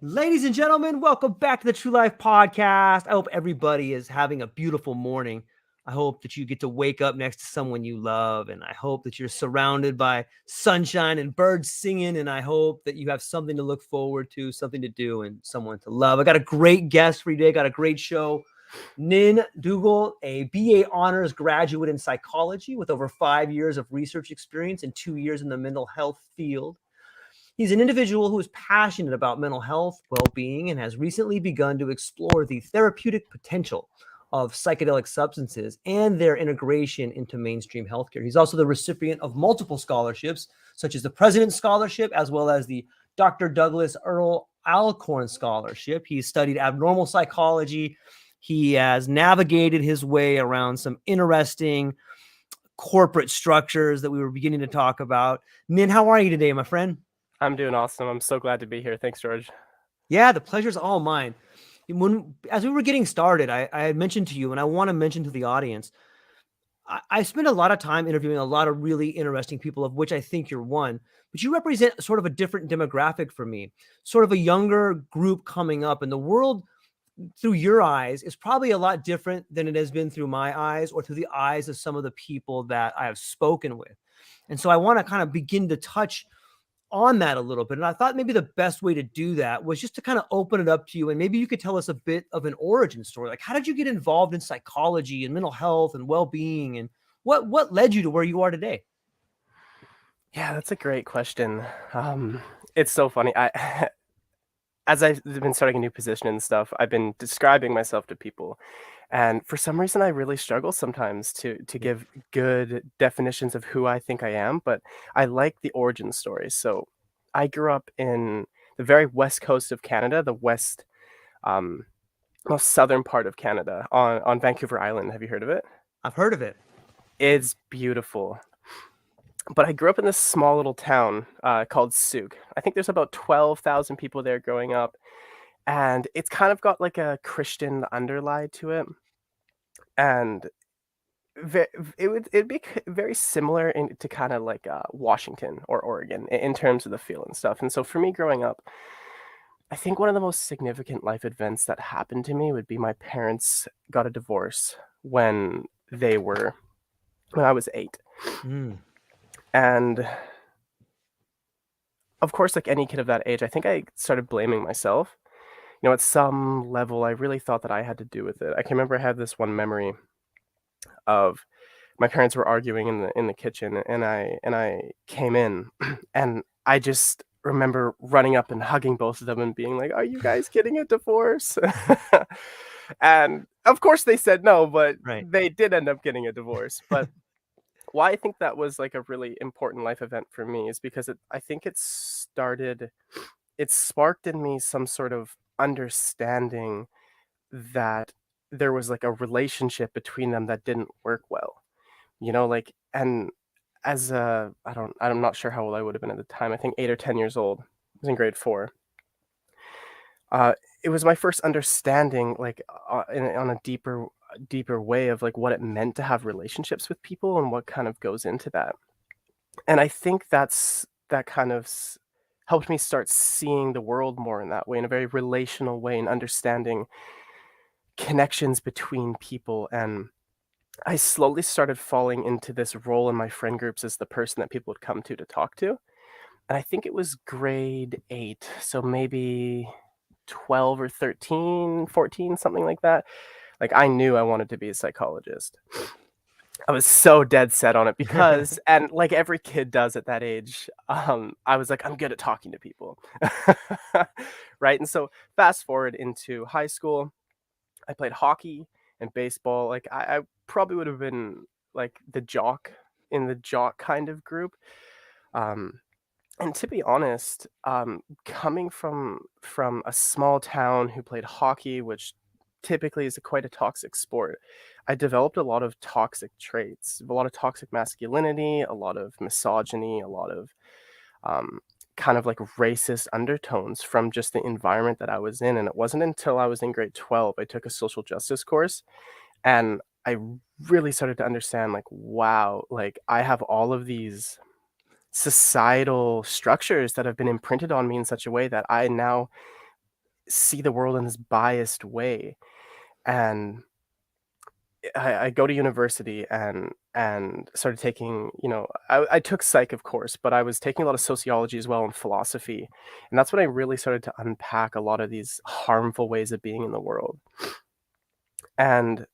Ladies and gentlemen, welcome back to the True Life Podcast. I hope everybody is having a beautiful morning. I hope that you get to wake up next to someone you love, and I hope that you're surrounded by sunshine and birds singing, and I hope that you have something to look forward to, something to do, and someone to love. I got a great guest for you today, got a great show. Dougall, a BA honors graduate in psychology with over 5 years of research experience and 2 years in the mental health field. He's an individual who is passionate about mental health, well-being, and has recently begun to explore the therapeutic potential of psychedelic substances and their integration into mainstream healthcare. He's also the recipient of multiple scholarships, such as the President's Scholarship, as well as the Dr. Douglas Earl Alcorn Scholarship. He's studied abnormal psychology. He has navigated his way around some interesting corporate structures that we were beginning to talk about. Nin, how are you today, my friend? I'm doing awesome. I'm so glad to be here. Thanks, George. Yeah, the pleasure's all mine. As we were getting started, I had mentioned to you, and I want to mention to the audience, I spend a lot of time interviewing a lot of really interesting people, of which I think you're one, but you represent sort of a different demographic for me, sort of a younger group coming up, and the world through your eyes is probably a lot different than it has been through my eyes or through the eyes of some of the people that I have spoken with. And so I want to kind of begin to touch on that a little bit. And I thought maybe the best way to do that was just to kind of open it up to you. And maybe you could tell us a bit of an origin story. Like, how did you get involved in psychology and mental health and well-being? And what led you to where you are today? Yeah, that's a great question. It's so funny. As I've been starting a new position and stuff, I've been describing myself to people. And for some reason, I really struggle sometimes to give good definitions of who I think I am, but I like the origin story. So I grew up in the very west coast of Canada, the west, um, most southern part of Canada, on Vancouver Island. Have you heard of it? I've heard of it. It's beautiful. But I grew up in this small little town called Souk. I think there's about 12,000 people there growing up, and it's kind of got like a Christian underlie to it. And it'd be very similar to kind of like Washington or Oregon in terms of the feel and stuff. And so for me growing up, I think one of the most significant life events that happened to me would be my parents got a divorce when I was 8. Mm. And of course, like any kid of that age, I think I started blaming myself. At some level, I really thought that I had to do with it. I can remember I had this one memory of my parents were arguing in the kitchen, and I came in, and I just remember running up and hugging both of them and being like, "Are you guys getting a divorce?" And of course, they said no, but Right. they did end up getting a divorce. But why I think that was like a really important life event for me is because I think it sparked in me some sort of understanding that there was like a relationship between them that didn't work well. Like, and as I'm not sure how old I would have been at the time. I think 8 or 10 years old. I was in grade 4. It was my first understanding, like, on a deeper way of like what it meant to have relationships with people and what kind of goes into that. And I think that kind of helped me start seeing the world more in that way, in a very relational way, and understanding connections between people. And I slowly started falling into this role in my friend groups as the person that people would come to talk to. And I think it was grade 8, so maybe 12 or 13, 14, something like that. Like, I knew I wanted to be a psychologist. I was so dead set on it because, and like every kid does at that age, I was like, I'm good at talking to people. Right? And so fast forward into high school, I played hockey and baseball. Like, I probably would have been like the jock in the jock kind of group. Um, and to be honest, coming from a small town who played hockey, which typically is quite a toxic sport, I developed a lot of toxic traits, a lot of toxic masculinity, a lot of misogyny, a lot of um, kind of like racist undertones from just the environment that I was in. And it wasn't until I was in grade 12, I took a social justice course, and I really started to understand, like, wow, like I have all of these societal structures that have been imprinted on me in such a way that I now see the world in this biased way. And I go to university and started taking, I took psych, of course, but I was taking a lot of sociology as well and philosophy. And that's when I really started to unpack a lot of these harmful ways of being in the world. And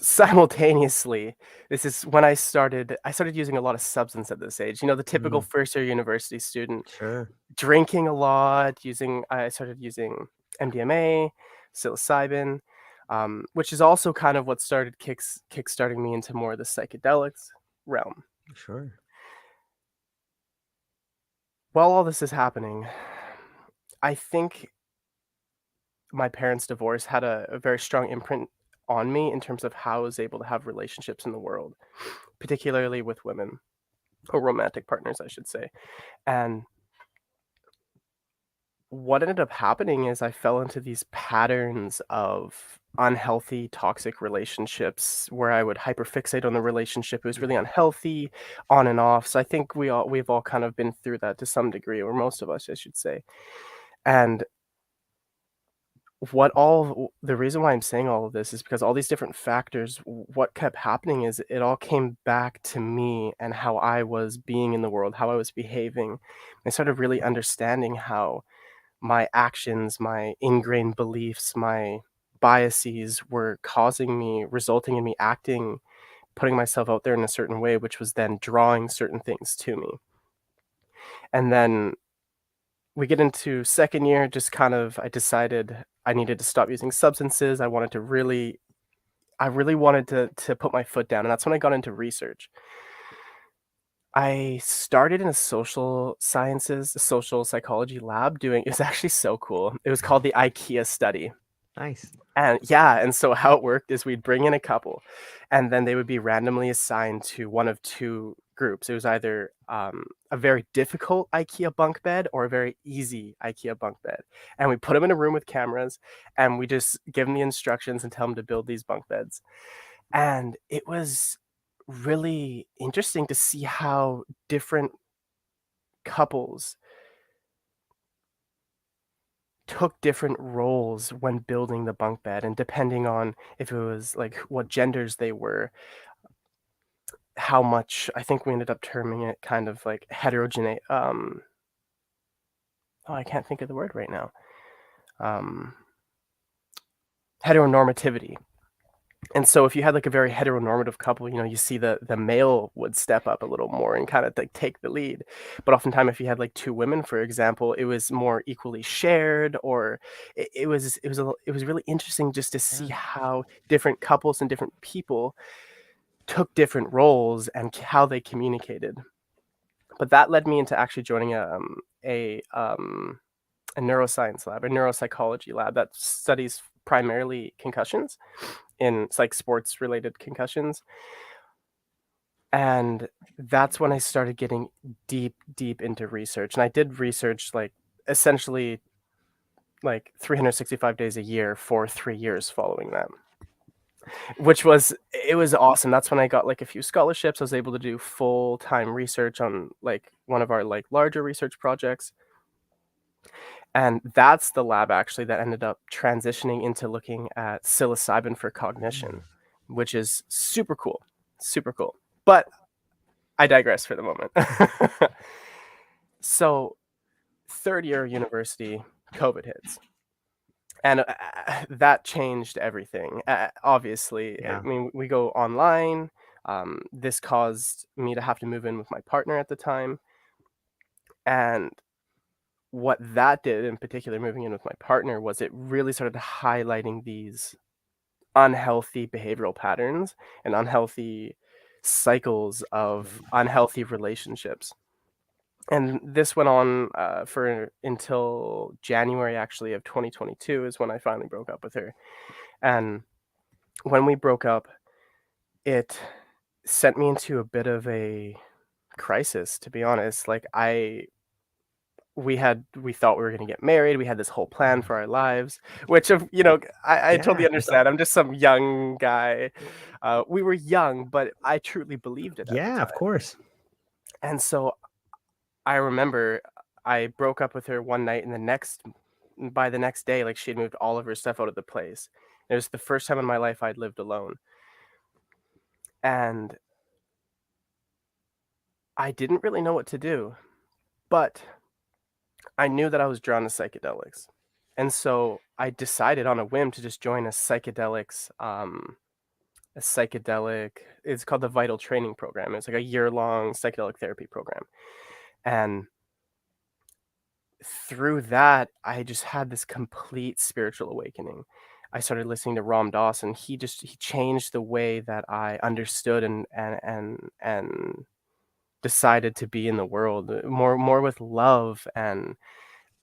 simultaneously, this is when I started using a lot of substance at this age. The typical Mm, first year university student, sure. drinking a lot, I started using MDMA, psilocybin, which is also kind of what started kickstarting me into more of the psychedelics realm. Sure. While all this is happening, I think my parents' divorce had a very strong imprint on me in terms of how I was able to have relationships in the world, particularly with women, or romantic partners, I should say. And what ended up happening is I fell into these patterns of unhealthy, toxic relationships where I would hyperfixate on the relationship. It was really unhealthy, on and off. So I think we've all kind of been through that to some degree, or most of us, I should say. And the reason why I'm saying all of this is because all these different factors, what kept happening is it all came back to me and how I was being in the world, how I was behaving. I started really understanding how my actions, my ingrained beliefs, my biases were resulting in me acting, putting myself out there in a certain way, which was then drawing certain things to me. And then we get into second year, just kind of, I decided I needed to stop using substances. I really wanted to put my foot down. And that's when I got into research. I started in a social psychology lab it was actually so cool. It was called the IKEA study. Nice. And yeah, and so how it worked is we'd bring in a couple, and then they would be randomly assigned to one of two groups. It was either a very difficult IKEA bunk bed or a very easy IKEA bunk bed. And we put them in a room with cameras, and we just give them the instructions and tell them to build these bunk beds. And it was really interesting to see how different couples took different roles when building the bunk bed, and depending on if it was like what genders they were, how much, I think we ended up terming it kind of like heterogeneous. Oh, I can't think of the word right now. Um, Heteronormativity. And so if you had like a very heteronormative couple, you see the male would step up a little more and kind of like take the lead. But oftentimes if you had like two women, for example, it was more equally shared, or it was really interesting just to see Yeah. how different couples and different people took different roles and how they communicated. But that led me into actually joining a neuroscience lab, a neuropsychology lab that studies primarily concussions, in like sports related concussions. And that's when I started getting deep into research. And I did research like essentially like 365 days a year for 3 years following that, it was awesome. That's when I got like a few scholarships. I was able to do full-time research on like one of our like larger research projects. And that's the lab actually that ended up transitioning into looking at psilocybin for cognition, Mm. which is super cool. Super cool. But I digress for the moment. So, third year of university, COVID hits. And that changed everything. Obviously, I Yeah. mean, we go online. This caused me to have to move in with my partner at the time. And what that did, in particular, moving in with my partner, was it really started highlighting these unhealthy behavioral patterns and unhealthy cycles of unhealthy relationships. And this went on for until January, actually, of 2022 is when I finally broke up with her. And when we broke up, it sent me into a bit of a crisis, to be honest. Like we thought we were going to get married. We had this whole plan Mm. for our lives, which I Yeah. totally understand. I'm just some young guy. We were young, but I truly believed it at the Yeah, of time. course. And so I remember I broke up with her one night, and by the next day, like, she had moved all of her stuff out of the place. It was the first time in my life I'd lived alone, and I didn't really know what to do, but I knew that I was drawn to psychedelics. And so I decided on a whim to just join a psychedelic, it's called the Vital Training Program. It's like a year-long psychedelic therapy program. And through that, I just had this complete spiritual awakening. I started listening to Ram Dass, and he changed the way that I understood and decided to be in the world, more with love. And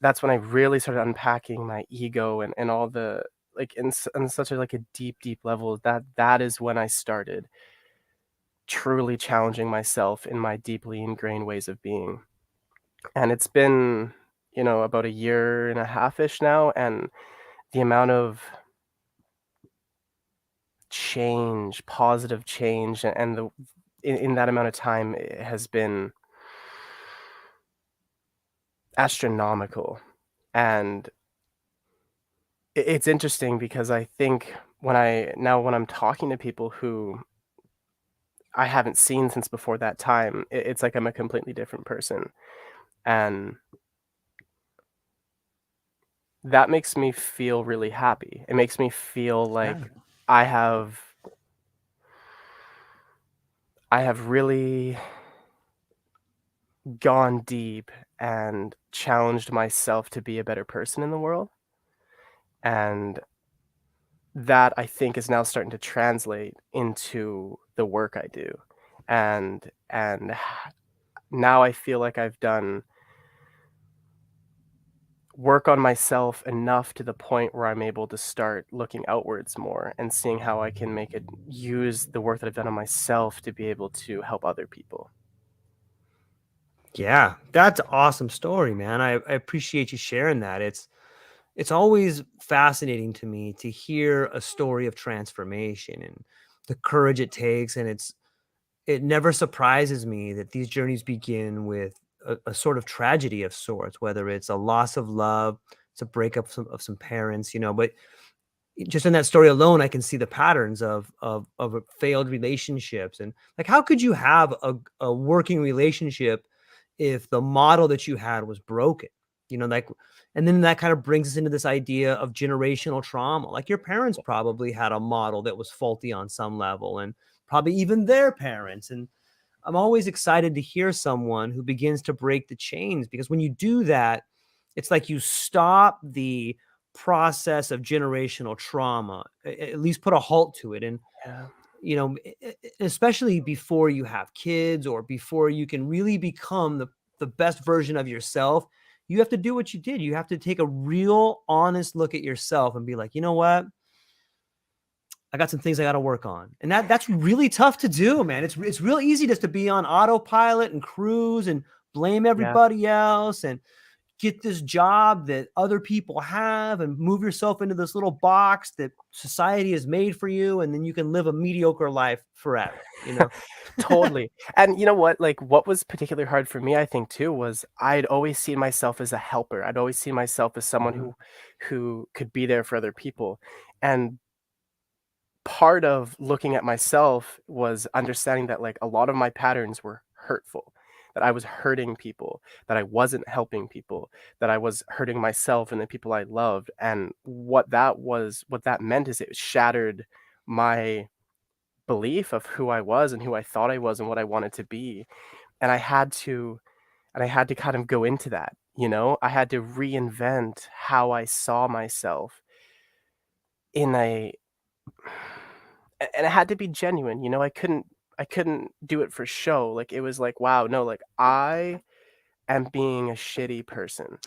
that's when I really started unpacking my ego and all the, like, in such a, like, a deep level, that is when I started truly challenging myself in my deeply ingrained ways of being. And it's been, about a year and a half-ish now, and the amount of change, positive change, and in that amount of time, it has been astronomical. And it's interesting because I think when I'm talking to people who I haven't seen since before that time, it's like I'm a completely different person, and that makes me feel really happy. It makes me feel Yeah. like I have I have really gone deep and challenged myself to be a better person in the world, and that, I think, is now starting to translate into the work I do. And now I feel like I've done work on myself enough to the point where I'm able to start looking outwards more and seeing how I can use the work that I've done on myself to be able to help other people. Yeah, that's an awesome story, man. I appreciate you sharing that. It's always fascinating to me to hear a story of transformation and the courage it takes. And it never surprises me that these journeys begin with a sort of tragedy of sorts, whether it's a loss of love, it's a breakup of some parents, but just in that story alone, I can see the patterns of failed relationships. And like, how could you have a working relationship if the model that you had was broken? Like, and then that kind of brings us into this idea of generational trauma. Like, your parents probably had a model that was faulty on some level, and probably even their parents. And I'm always excited to hear someone who begins to break the chains, because when you do that, it's like you stop the process of generational trauma, at least put a halt to it. And, Yeah. especially before you have kids or before you can really become the best version of yourself, you have to do what you did. You have to take a real honest look at yourself and be like, you know what? I got some things I got to work on. And that's really tough to do, man. It's real easy just to be on autopilot and cruise and blame Yeah. everybody else and get this job that other people have and move yourself into this little box that society has made for you, and then you can live a mediocre life forever. Totally. And you know what? Like, what was particularly hard for me, I think, too, was I'd always seen myself as a helper. I'd always seen myself as someone Mhm. who could be there for other people. And part of looking at myself was understanding that, like, a lot of my patterns were hurtful, that I was hurting people, that I wasn't helping people, that I was hurting myself and the people I loved. And what that meant is it shattered my belief of who I was and who I thought I was and what I wanted to be. And I had to kind of go into that, you know? I had to reinvent how I saw myself in a and it had to be genuine, you know? I couldn't do it for show. Like, it was like, wow, no, like, I am being a shitty person.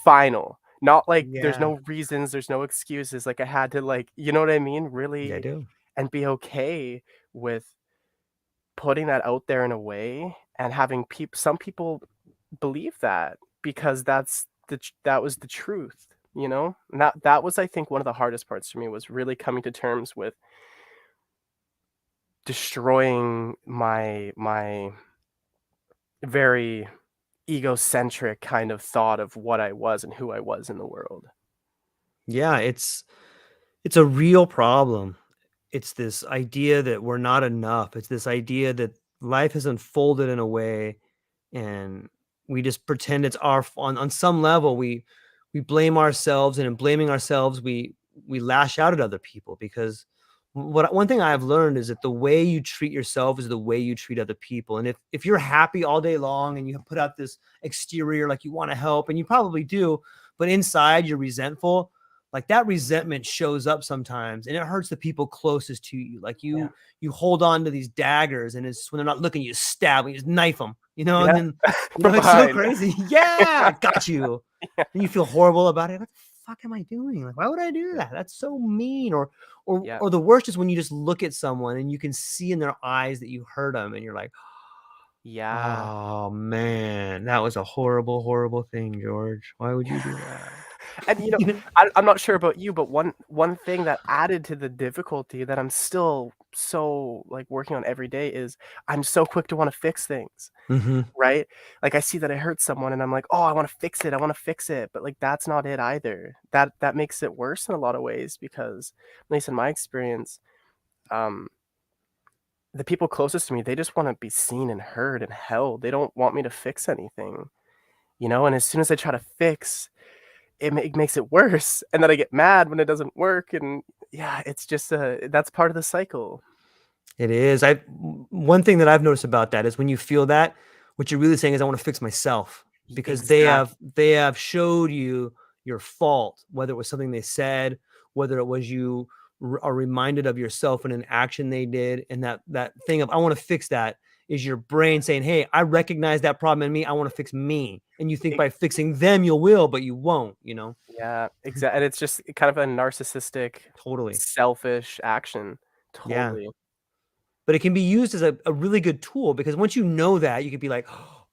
Final. Not like there's Yeah. no reasons, there's no excuses. Like, I had to, like, you know what I mean? Yeah, I Really, do. and be okay with putting that out there in a way and having some people believe that because that was the truth, you know? And that was, I think, one of the hardest parts for me, was really coming to terms with destroying my very egocentric kind of thought of what I was and who I was in the world. Yeah, it's a real problem. It's this idea that we're not enough. It's this idea that life has unfolded in a way and we just pretend it's on some level we blame ourselves, and in blaming ourselves we lash out at other people because one thing I've learned is that the way you treat yourself is the way you treat other people. And if you're happy all day long and you put out this exterior like you want to help, and you probably do, but inside you're resentful, like that resentment shows up sometimes and it hurts the people closest to you. Like Yeah. you hold on to these daggers, and it's when they're not looking, you stab, you just knife them, and Yeah. then From it's so behind. crazy. Yeah, I got you. Yeah. And you feel horrible about it. What the fuck am I doing? Like, why would I do Yeah. that? That's so mean. Or Yeah. or the worst is when you just look at someone and you can see in their eyes that you hurt them, and you're like, Yeah. oh man, that was a horrible, horrible thing, George. Why would you do that? And You know? I'm not sure about you, but one thing that added to the difficulty that I'm still so like working on every day is I'm so quick to want to fix things, Hmm. right? Like I see that I hurt someone and I'm like, oh, I want to fix it. I want to fix it. But like that's not it either. That makes it worse in a lot of ways because, at least in my experience, um, the people closest to me, they just want to be seen and heard and held. They don't want me to fix anything, And as soon as I try to fix, it makes it worse, and then I get mad when it doesn't work, and yeah, it's just, that's part of the cycle. It is. One thing that I've noticed about that is when you feel that, what you're really saying is I want to fix myself, because Exactly. they have showed you your fault, whether it was something they said, whether it was you are reminded of yourself in an action they did, and that thing of I want to fix that is your brain saying, "Hey, I recognize that problem in me. I want to fix me." And you think E by fixing them you will, but you won't. Yeah, and it's just kind of a narcissistic, Totally. selfish action. Yeah. Totally. But it can be used as a really good tool, because once you know that, you could be like,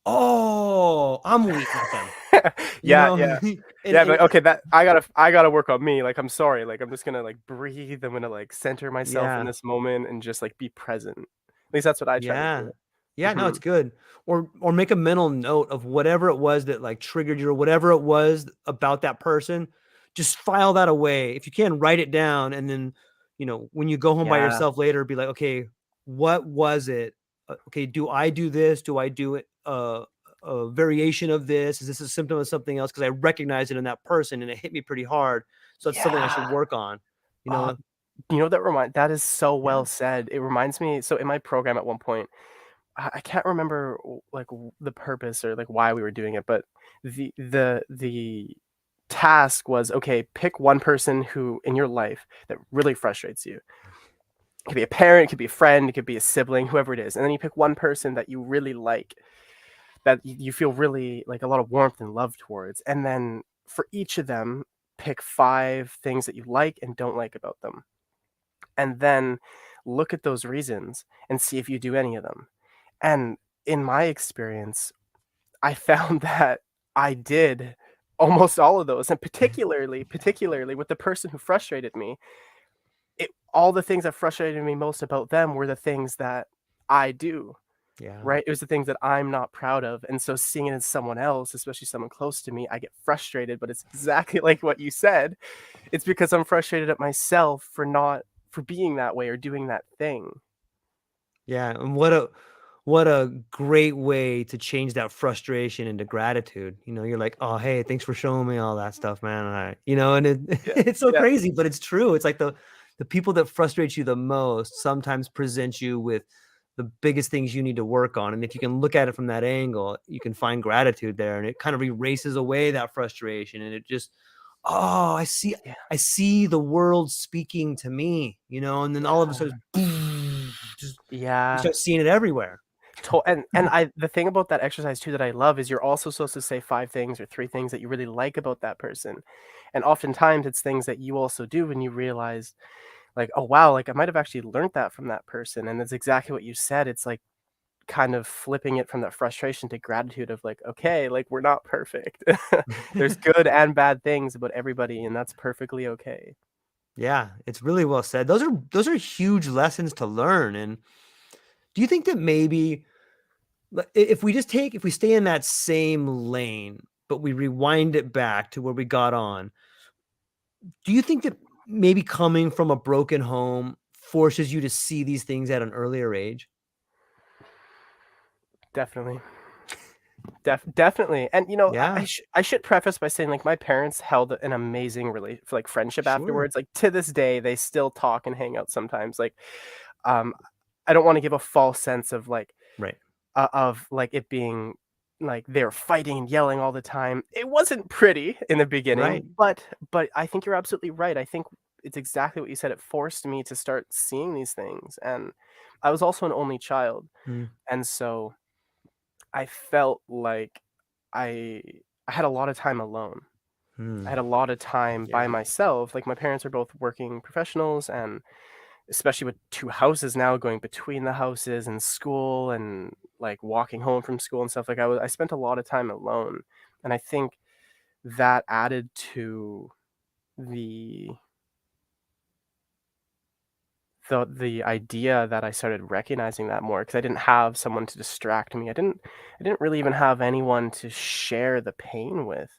"Oh, I'm weak like them," you Yeah, know? yeah. And Yeah, but, okay, that I gotta work on me, like, I'm sorry, like, I'm just gonna, like, breathe, I'm gonna, like, center myself in yeah, this moment and just, like, be present. At least that's what I try to yeah. do. Yeah, no, Mhm. it's good. Or make a mental note of whatever it was that, like, triggered you, or whatever it was about that person. Just file that away. If you can, write it down, and then, when you go home by Yeah. yourself later, be like, "Okay, what was it? Okay, do I do this? Do I do it, a variation of this? Is this a symptom of something else? Because I recognize it in that person, and it hit me pretty hard, so it's something I should Yeah. work on," you Oh, know? that is so Yeah. well said. It reminds me, so in my program at one point, I can't remember the purpose or like why we were doing it, but the task was, okay, pick one person who in your life that really frustrates you. It could be a parent, it could be a friend, it could be a sibling, whoever it is. And then you pick one person that you really like, that you feel really like a lot of warmth and love towards. And then for each of them, pick 5 things that you like and don't like about them. And then look at those reasons and see if you do any of them. And in my experience, I found that I did almost all of those, and particularly with the person who frustrated me, all the things that frustrated me most about them were the things that I do, Yeah. right? It was the things that I'm not proud of, and so seeing it in someone else, especially someone close to me, I get frustrated, but it's exactly like what you said. It's because I'm frustrated at myself for being that way or doing that thing. Yeah, and what a great way to change that frustration into gratitude. You're like, "Oh, hey, thanks for showing me all that stuff, man." And it Yeah, it's so yeah, crazy, but it's true. It's like the people that frustrate you the most sometimes present you with the biggest things you need to work on. And if you can look at it from that angle, you can find gratitude there, and it kind of erases away that frustration, and it just, "Oh, yeah, I see the world speaking to me," and then all of a yeah, sudden, boom, just you yeah. start seeing it everywhere. And I the thing about that exercise too that I love is you're also supposed to say 5 things or 3 things that you really like about that person. And oftentimes it's things that you also do when you realize like, "Oh, wow, like, I might have actually learned that from that person," and it's exactly what you said. It's like kind of flipping it from that frustration to gratitude of like, "Okay, like, we're not perfect." There's good and bad things about everybody, and that's perfectly okay. Yeah, it's really well said. Those are huge lessons to learn. And do you think that maybe if we stay in that same lane, but we rewind it back to where we got on, do you think that maybe coming from a broken home forces you to see these things at an earlier age? Definitely. Definitely. And Yeah, I should preface by saying, like, my parents held an amazing friendship sure. afterwards. Like, to this day, they still talk and hang out sometimes. Like, um, I don't want to give a false sense of Right, like it being like they're fighting and yelling all the time. It wasn't pretty in the right. beginning, but I think you're absolutely right. I think it's exactly what you said. It forced me to start seeing these things, and I was also an only child, Mm, and so I felt like I I had a lot of time alone. I mm. had a lot of time by Yeah, myself. Like, my parents are both working professionals, and especially with 2 houses now, going between the houses and school and, like, walking home from school and stuff, like, I spent a lot of time alone, and I think that added to the the idea that I started recognizing that more, because I didn't have someone to distract me. I didn't really even have anyone to share the pain with,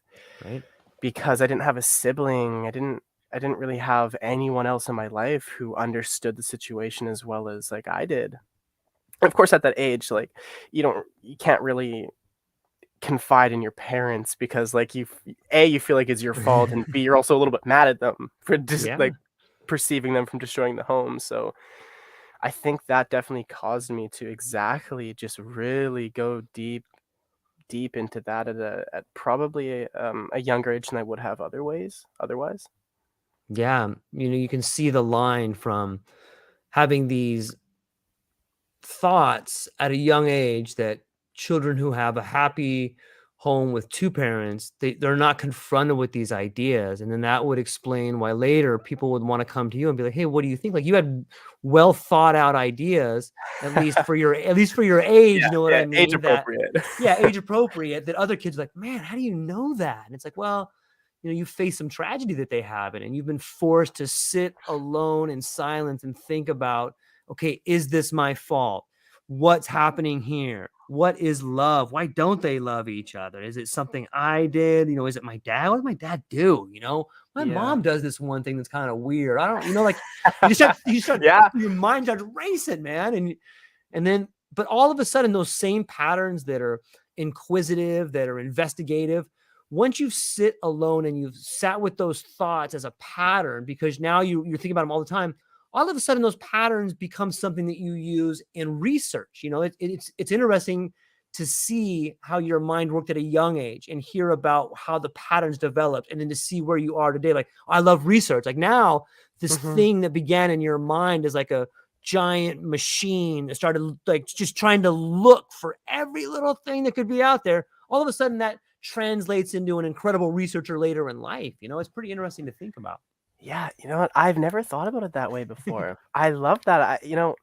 right. because I didn't have a sibling. I didn't really have anyone else in my life who understood the situation as well as, like, I did. Of course, at that age, like, you can't really confide in your parents, because, like, you feel like it's your fault, and B, you're also a little bit mad at them for just, like, Yeah. perceiving them from destroying the home. So I think that definitely caused me to exactly just really go deep into that at probably a younger age than I would have otherwise. Yeah, you can see the line from having these thoughts at a young age that children who have a happy home with two parents, they're not confronted with these ideas. And then that would explain why later people would want to come to you and be like, hey, what do you think? Like you had well thought out ideas, at least for your age, Yeah, you know what yeah, I age mean? That appropriate. yeah, age appropriate, that other kids are like, man, how do you know that? And it's like, well, you face some tragedy that they haven't, and you've been forced to sit alone in silence and think about, okay, is this my fault? What's happening here? What is love? Why don't they love each other? Is it something I did? Is it my dad? What did my dad do? My Yeah. mom does this one thing that's kind of weird. I don't, like you start, Yeah. your mind starts racing, man. And then, but all of a sudden, those same patterns that are inquisitive, that are investigative, once you sit alone and you've sat with those thoughts as a pattern, because now you're thinking about them all the time, all of a sudden those patterns become something that you use in research. It's interesting to see how your mind worked at a young age and hear about how the patterns developed, and then to see where you are today. Like, I love research. Like now, this Mhm. thing that began in your mind is like a giant machine that started like just trying to look for every little thing that could be out there. All of a sudden that translates into an incredible researcher later in life. It's pretty interesting to think about. Yeah, you know what? I've never thought about it that way before. I love that. To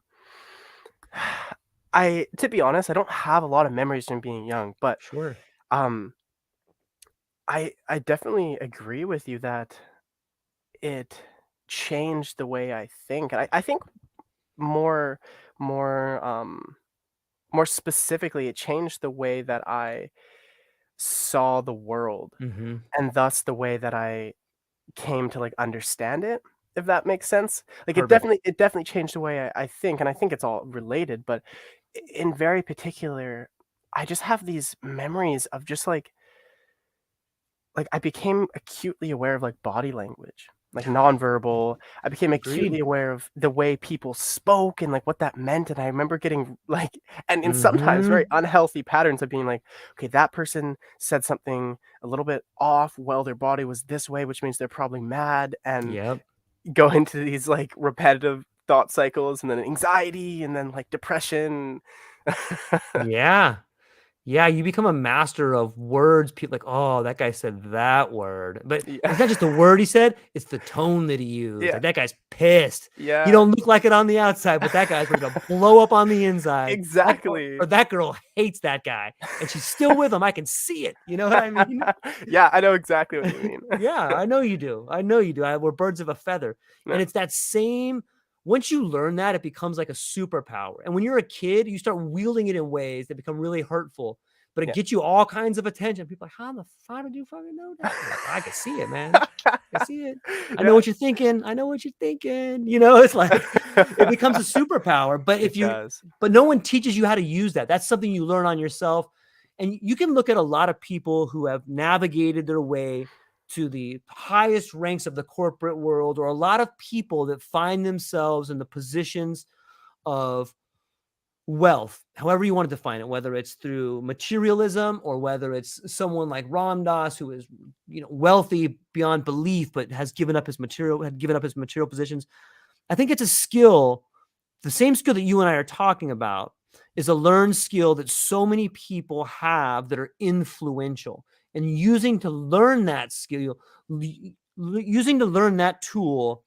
be honest, I don't have a lot of memories from being young, but, Sure. um, I definitely agree with you that it changed the way I think, and I think more more, more specifically, it changed the way that I saw the world, Mm-hmm. and thus the way that I came to, like, understand it, if that makes sense. Like, it Perfect. definitely it definitely changed the way I think, and I think it's all related, but in very particular, I just have these memories of just, I became acutely aware of, like, body language, like, nonverbal. I became acutely Agreed. aware of the way people spoke and, like, what that meant, and I remember getting, like and in sometimes Mm-hmm. very unhealthy patterns of being like, "Okay, that person said something a little bit off, well, their body was this way, which means they're probably mad," and Yep. go into these, like, repetitive thought cycles, and then anxiety, and then, like, depression. Yeah. Yeah, you become a master of words. People like, oh, that guy said that word. But Yeah. it's not just the word he said, it's the tone that he used. Yeah. Like that guy's pissed. He Yeah. don't look like it on the outside, but that guy's ready to blow up on the inside. Exactly. Or that girl hates that guy and she's still with him. I can see it. You know what I mean? Yeah, I know exactly what you mean. Yeah, I know you do. I know you do. We're birds of a feather. Yeah. And it's that same once you learn that, it becomes like a superpower. And when you're a kid, you start wielding it in ways that become really hurtful, but it Yeah. gets you all kinds of attention. People are like, how the fuck did you fucking know that? You're like, I can see it, man. I see it. I know Yeah. what you're thinking. I know what you're thinking. You know, it's like it becomes a superpower. But It does. but no one teaches you how to use that. That's something you learn on yourself. And you can look at a lot of people who have navigated their way to the highest ranks of the corporate world, or a lot of people that find themselves in the positions of wealth, however you want to define it, whether it's through materialism or whether it's someone like Ram Dass, who is, wealthy beyond belief, but had given up his material positions. I think it's a skill, the same skill that you and I are talking about is a learned skill that so many people have that are influential, and using to learn that skill, using to learn that tool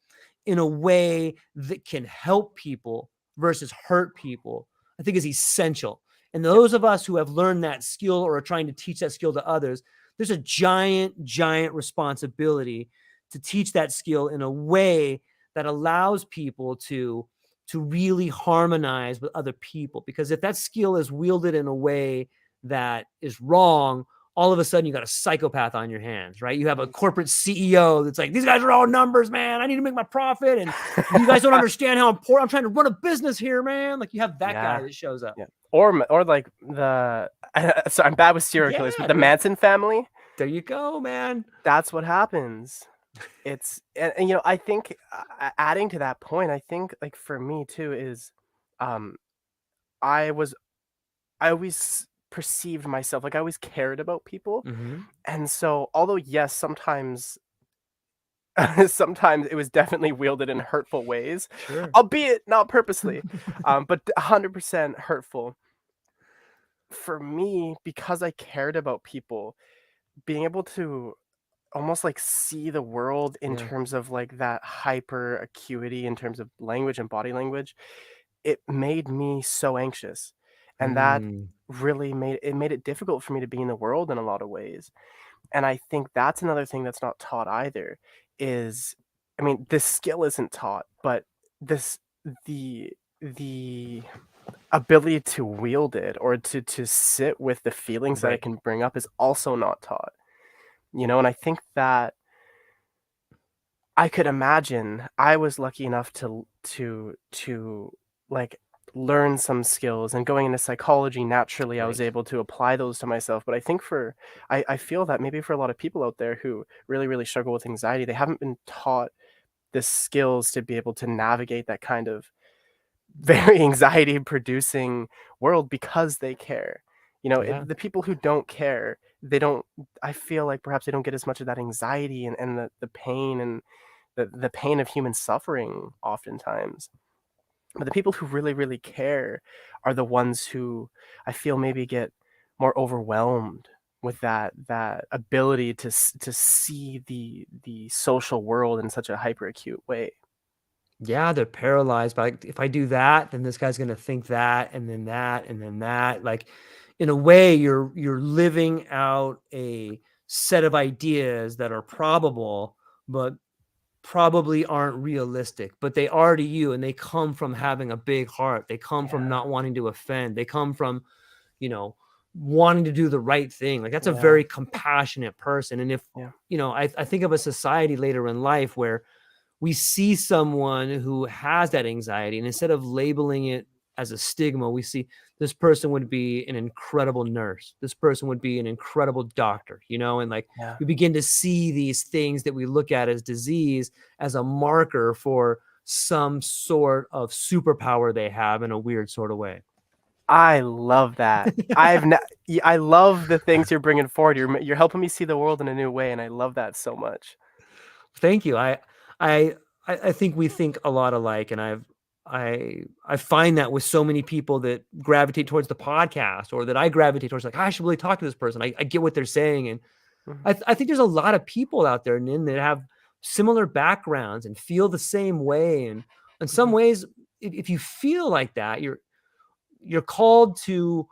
in a way that can help people versus hurt people, I think is essential. And those of us who have learned that skill or are trying to teach that skill to others, there's a giant, giant responsibility to teach that skill in a way that allows people to really harmonize with other people. Because if that skill is wielded in a way that is wrong, all of a sudden you got a psychopath on your hands, right? You have a corporate CEO that's like, these guys are all numbers, man. I need to make my profit. And you guys don't understand how important I'm trying to run a business here, man. Like you have that guy that shows up. Yeah. Or like the, so I'm bad with serial killers, but the Manson family. There you go, man. That's what happens. It's, and I think adding to that point, I think like for me too is, I always perceived myself, like I always cared about people. Mm-hmm. And so, although yes, sometimes it was definitely wielded in hurtful ways, Sure. albeit not purposely, but 100% hurtful. For me, because I cared about people, being able to almost like see the world in terms of like that hyper acuity in terms of language and body language, it made me so anxious. And that really made it difficult for me to be in the world in a lot of ways. And I think that's another thing that's not taught either is, I mean, this skill isn't taught, but this, the ability to wield it or to sit with the feelings that it can bring up is also not taught. And I think that I could imagine I was lucky enough to like learn some skills, and going into psychology naturally I was able to apply those to myself. But I think I feel that maybe for a lot of people out there who really, really struggle with anxiety, they haven't been taught the skills to be able to navigate that kind of very anxiety producing world because they care. The people who don't care, I feel like perhaps they don't get as much of that anxiety and the pain and the pain of human suffering oftentimes. But the people who really, really care are the ones who I feel maybe get more overwhelmed with that ability to see the social world in such a hyper acute way. Yeah, they're paralyzed by, if I do that, then this guy's going to think that, and then that, and then that. Like, in a way, you're living out a set of ideas that are probable, but probably aren't realistic, but they are to you, and they come from having a big heart. They come from not wanting to offend. They come from, wanting to do the right thing. Like that's a very compassionate person. And if, I think of a society later in life where we see someone who has that anxiety, and instead of labeling it as a stigma, we see this person would be an incredible nurse. This person would be an incredible doctor, and like we begin to see these things that we look at as disease as a marker for some sort of superpower they have in a weird sort of way. I love that. I love the things you're bringing forward. You're helping me see the world in a new way, and I love that so much. Thank you. I think we think a lot alike, and I find that with so many people that gravitate towards the podcast, or that I gravitate towards, like, I should really talk to this person. I get what they're saying. And I think there's a lot of people out there, Nin, that have similar backgrounds and feel the same way. And in some ways, if you feel like that, you're called to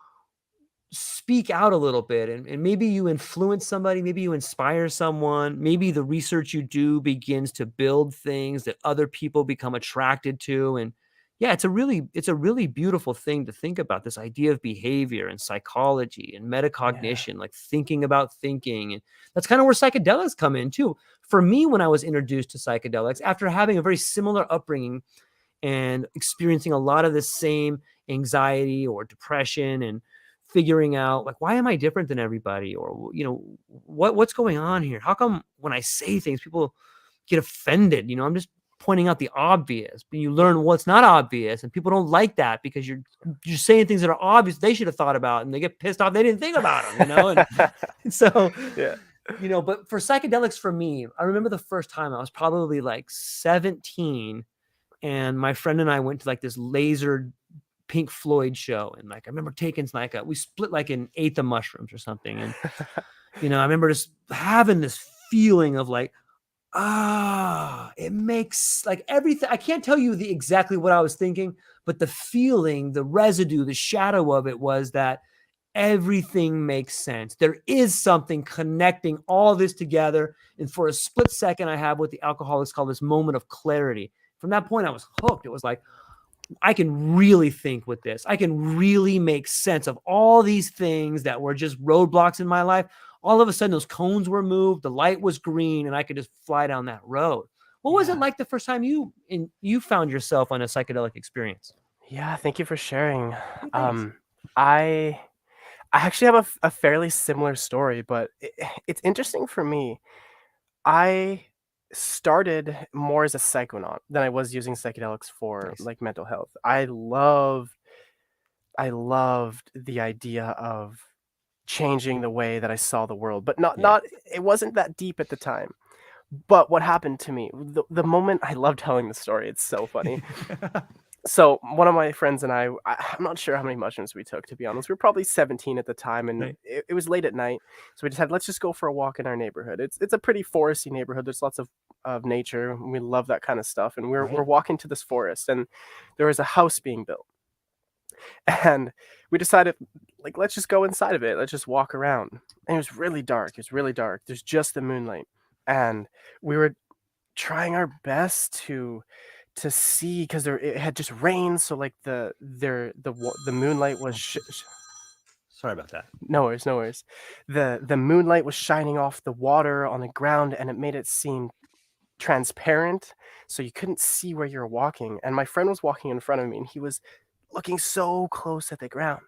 speak out a little bit, and maybe you influence somebody, maybe you inspire someone, maybe the research you do begins to build things that other people become attracted to. And yeah, it's a really beautiful thing to think about, this idea of behavior and psychology and Yeah. metacognition, like thinking about thinking. And that's kind of where psychedelics come in too. For me, when I was introduced to psychedelics after having a very similar upbringing and experiencing a lot of the same anxiety or depression, and figuring out like, why am I different than everybody? Or, what's going on here? How come when I say things, people get offended? I'm just pointing out the obvious, but you learn what's not obvious, and people don't like that because you're saying things that are obvious they should have thought about, and they get pissed off they didn't think about them. And so, Yeah. but for psychedelics, for me, I remember the first time I was probably like 17, and my friend and I went to like this laser Pink Floyd show. And like, I remember taking like we split like an eighth of mushrooms or something. And, I remember just having this feeling of like, it makes like everything. I can't tell you exactly what I was thinking, but the feeling, the residue, the shadow of it was that everything makes sense. There is something connecting all this together. And for a split second, I have what the alcoholics call this moment of clarity. From that point, I was hooked. It was like, I can really think with this. I can really make sense of all these things that were just roadblocks in my life. All of a sudden, those cones were moved, the light was green, and I could just fly down that road. What was it like the first time you found yourself on a psychedelic experience? Yeah, thank you for sharing. Hey, thanks. I actually have a fairly similar story, but it's interesting for me. I started more as a psychonaut than I was using psychedelics for Nice. like mental health. I loved the idea of changing the way that I saw the world, but not Yeah. not it wasn't that deep at the time. But what happened to me, the moment I love telling the story, it's so funny. So one of my friends and I'm not sure how many mushrooms we took, to be honest. We were probably 17 at the time, and Right. it was late at night. So we decided, let's just go for a walk in our neighborhood. It's a pretty foresty neighborhood. There's lots of nature. And we love that kind of stuff. And we're Right. walking to this forest, and there was a house being built. And we decided, like, let's just go inside of it. Let's just walk around. And it was really dark. It was really dark. There's just the moonlight. And we were trying our best to see, because it had just rained, so like the moonlight was Sorry about that. no worries, no worries. The moonlight was shining off the water on the ground, and it made it seem transparent, so you couldn't see where you were walking. And my friend was walking in front of me, and he was looking so close at the ground,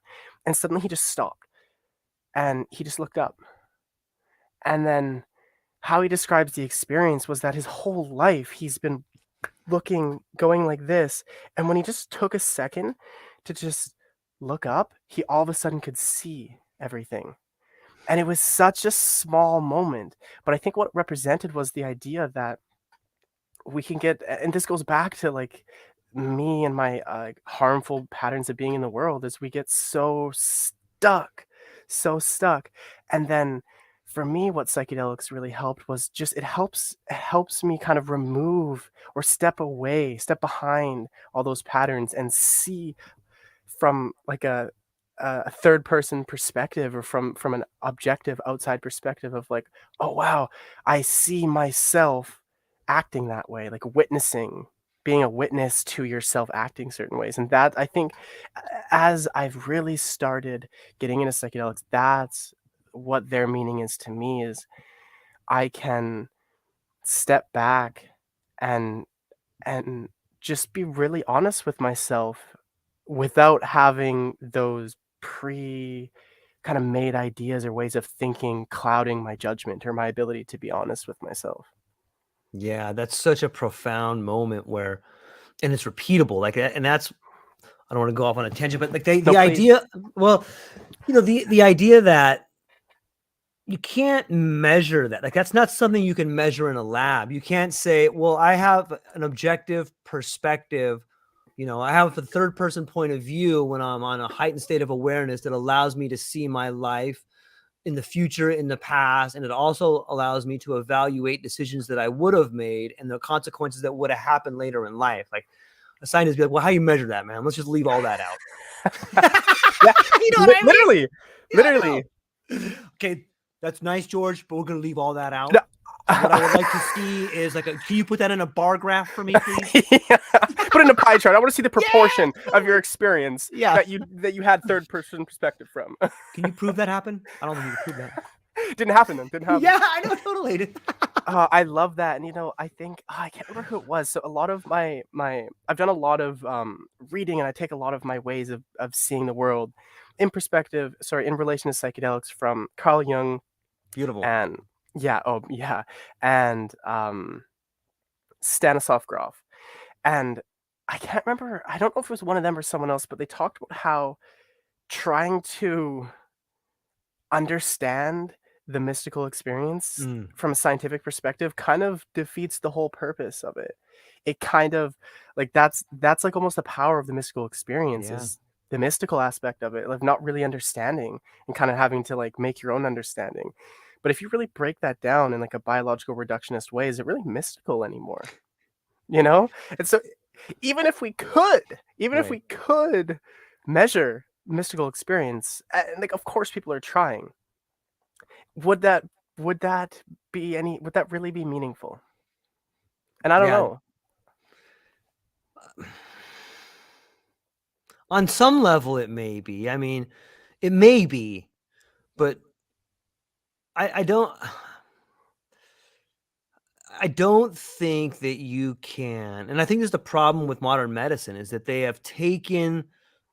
and suddenly he just stopped, and he just looked up. And then how he describes the experience was that his whole life he's been going like this, and when he just took a second to just look up, he all of a sudden could see everything. And it was such a small moment, but I think what it represented was the idea that we can get, and this goes back to like me and my harmful patterns of being in the world, is we get so stuck. And then for me, what psychedelics really helped was just it helps me kind of remove or step away, step behind all those patterns, and see from like a third person perspective, or from an objective outside perspective of like, oh wow, I see myself acting that way, like witnessing, being a witness to yourself acting certain ways. And that, I think, as I've really started getting into psychedelics, that's what their meaning is to me, is I can step back and and just be really honest with myself without having those pre kind of made ideas or ways of thinking clouding my judgment or my ability to be honest with myself. Yeah, that's such a profound moment where, and it's repeatable. Like, and that's, I don't want to go off on a tangent, but like No, the please. idea, well, the idea that you can't measure that. Like, that's not something you can measure in a lab. You can't say, well, I have an objective perspective. I have a third person point of view when I'm on a heightened state of awareness that allows me to see my life in the future, in the past. And it also allows me to evaluate decisions that I would have made and the consequences that would have happened later in life. Like, a scientist be like, well, how you measure that, man? Let's just leave all that out. Yeah, You know what I mean? literally, Yeah, I literally. know. Okay, that's nice, George, but we're gonna leave all that out. No. So what I would like to see is like, can you put that in a bar graph for me, please? Yeah. Put in a pie chart. I want to see the proportion Yeah, of your experience yeah. that you had third person perspective from. Can you prove that happened? I don't think you can prove that. Didn't happen then. Didn't happen. Yeah, I know, totally. I love that, and I think I can't remember who it was. So a lot of my I've done a lot of reading, and I take a lot of my ways of seeing the world in perspective. Sorry, in relation to psychedelics from Carl Jung Beautiful. and and Stanislav Grof, and I can't remember. I don't know if it was one of them or someone else, but they talked about how trying to understand the mystical experience from a scientific perspective kind of defeats the whole purpose of it. It kind of like that's like almost the power of the mystical experience Yeah. is the mystical aspect of it, like not really understanding and kind of having to like make your own understanding. But if you really break that down in like a biological reductionist way, is it really mystical anymore? And so even if we could measure mystical experience, and like of course people are trying, would that really be meaningful? And I don't Yeah. know. On some level, it may be. I mean, it may be, but I don't think that you can. And I think this is the problem with modern medicine is that they have taken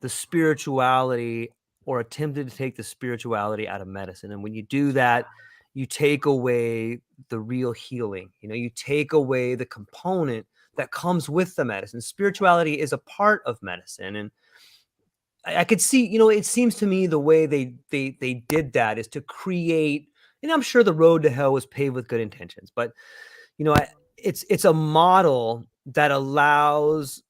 the spirituality or attempted to take the spirituality out of medicine. And when you do that, you take away the real healing. You take away the component that comes with the medicine. Spirituality is a part of medicine. And I could see, it seems to me the way they did that is to create, and I'm sure the road to hell was paved with good intentions, but it's a model that allows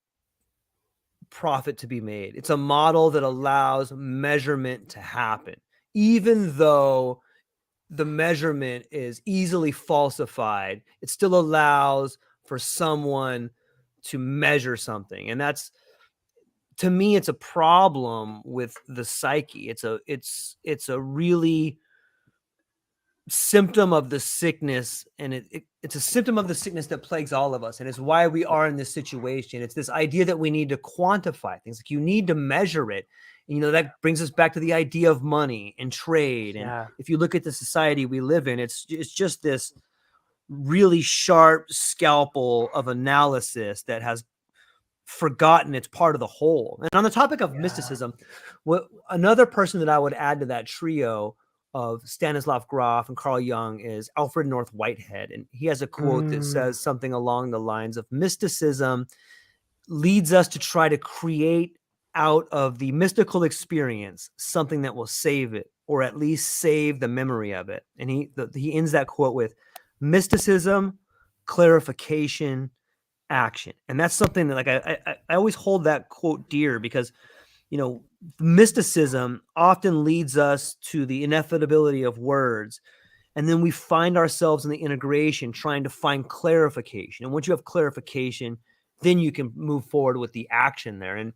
profit to be made. It's a model that allows measurement to happen, even though the measurement is easily falsified. It still allows for someone to measure something, and that's, to me, it's a problem with the psyche. It's a really symptom of the sickness, and it's a symptom of the sickness that plagues all of us, and it's why we are in this situation. It's this idea that we need to quantify things, like you need to measure it. And, that brings us back to the idea of money and trade. And if you look at the society we live in, it's just this really sharp scalpel of analysis that has forgotten it's part of the whole. And on the topic of mysticism, another person that I would add to that trio of Stanislav Grof and Carl Jung is Alfred North Whitehead. And he has a quote that says something along the lines of, mysticism leads us to try to create out of the mystical experience something that will save it, or at least save the memory of it. And he ends that quote with, mysticism, clarification, action. And that's something that, like, I always hold that quote dear, because mysticism often leads us to the inevitability of words, and then we find ourselves in the integration trying to find clarification. And once you have clarification, then you can move forward with the action there. And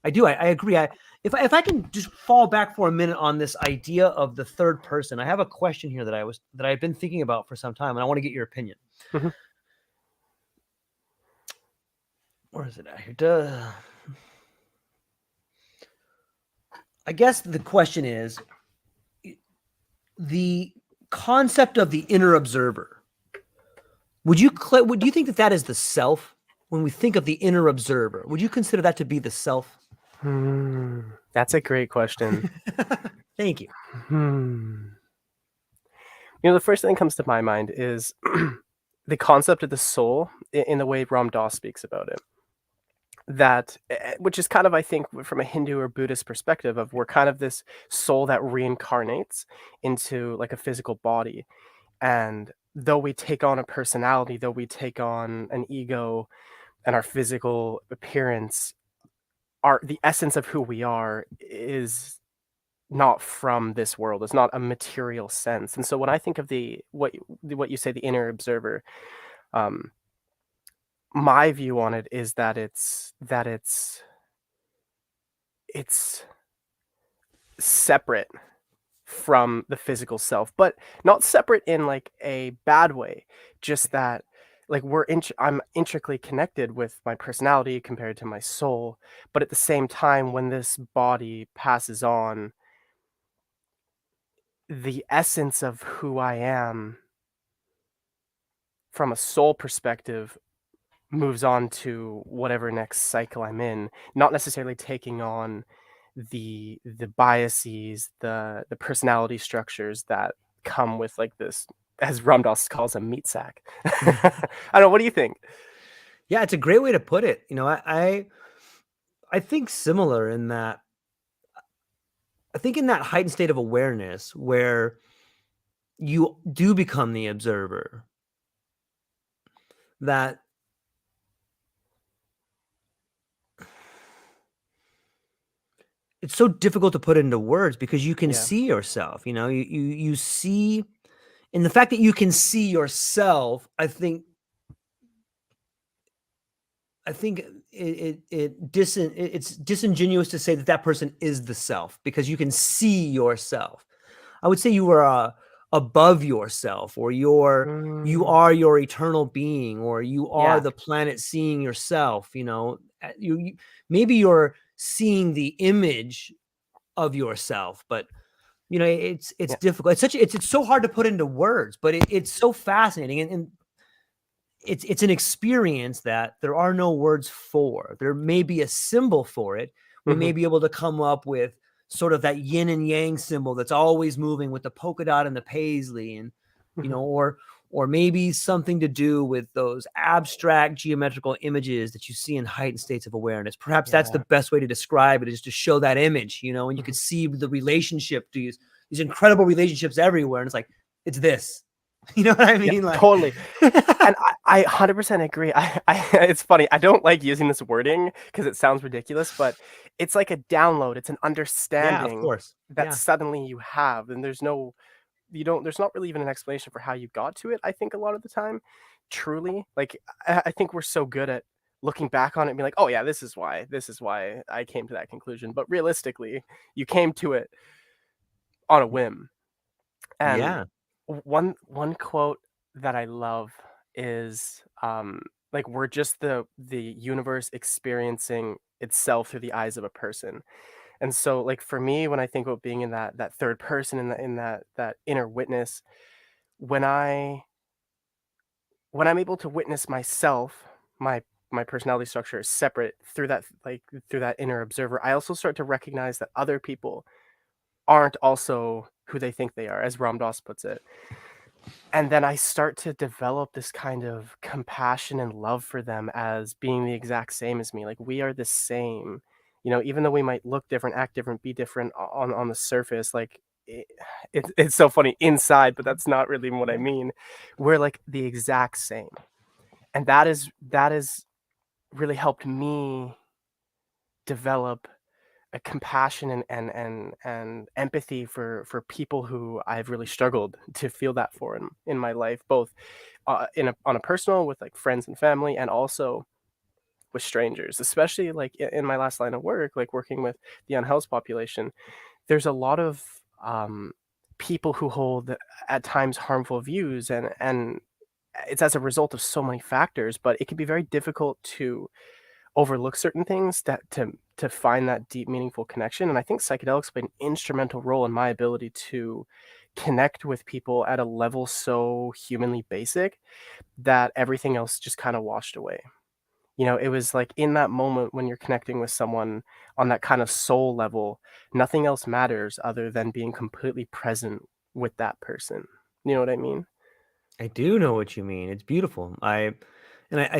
I agree. If I can just fall back for a minute on this idea of the third person, I have a question here that I've been thinking about for some time, and I want to get your opinion. Mm-hmm. Where is it at here? I guess the question is the concept of the inner observer. Would you think that is the self? When we think of the inner observer, would you consider that to be the self? That's a great question. Thank you. The first thing that comes to my mind is the concept of the soul in the way Ram Dass speaks about it. That, which is kind of, I think, from a Hindu or Buddhist perspective, of we're kind of this soul that reincarnates into like a physical body. And though we take on a personality, though we take on an ego and our physical appearance, the essence of who we are is not from this world. It's not a material sense. And so when I think of what you say, the inner observer, my view on it is that it's separate from the physical self, but not separate in like a bad way. Just that like I'm intricately connected with my personality compared to my soul, but at the same time, when this body passes on, the essence of who I am from a soul perspective moves on to whatever next cycle I'm in, not necessarily taking on the biases, the personality structures that come with like this, as Ram Dass calls a meat sack. I don't know. What do you think? Yeah, it's a great way to put it. I think similar in that I think in that heightened state of awareness where you do become the observer, that it's so difficult to put into words because you can Yeah. see yourself, you see, and the fact that you can see yourself, I think it's disingenuous to say that that person is the self because you can see yourself. I would say you are above yourself, or you Mm, are your eternal being, or you are yeah. the planet seeing yourself. Maybe you're seeing the image of yourself, but it's Yeah. difficult. It's so hard to put into words, but it's so fascinating, and it's an experience that there are no words for. There may be a symbol for it. We may Hmm. be able to come up with sort of that yin and yang symbol that's always moving with the polka dot and the paisley, and Hmm. or maybe something to do with those abstract geometrical images that you see in heightened states of awareness. Perhaps that's the Yeah. best way to describe it, is to show that image, and you Hmm. can see the relationship to these incredible relationships everywhere, and it's like, it's this. You know what I Yeah. mean? Like, Totally. And I 100% agree. It's funny. I don't like using this wording because it sounds ridiculous, but it's like a download. It's an yeah, of understanding course. that Yeah. suddenly you have, and there's not really even an explanation for how you got to it. I think a lot of the time, truly, like I think we're so good at looking back on it and being like, oh yeah, this is why I came to that conclusion. But realistically, you came to it on a whim. And Yeah. one quote that I love is like we're just the universe experiencing itself through the eyes of a person. And so like for me, when I think about being in that third person, in that inner witness, when I when I'm able to witness myself, my personality structure is separate through that inner observer, I also start to recognize that other people aren't also who they think they are, as Ram Dass puts it. And then I start to develop this kind of compassion and love for them as being the exact same as me. Like we are the same, even though we might look different, act different, be different on the surface. Like it's so funny inside, but that's not really what I Yeah. mean. We're like the exact same, and that is really helped me develop a compassion and empathy for people who I've really struggled to feel that for in my life, both on a personal with like friends and family, and also with strangers, especially like in my last line of work, like working with the unhoused population. There's a lot of um, people who hold at times harmful views, and it's as a result of so many factors, but it can be very difficult to overlook certain things that to find that deep meaningful connection. And I think psychedelics played an instrumental role in my ability to connect with people at a level so humanly basic that everything else just kind of washed away. It was like in that moment when you're connecting with someone on that kind of soul level, nothing else matters other than being completely present with that person. You know what I mean? I do know what you mean. It's beautiful. I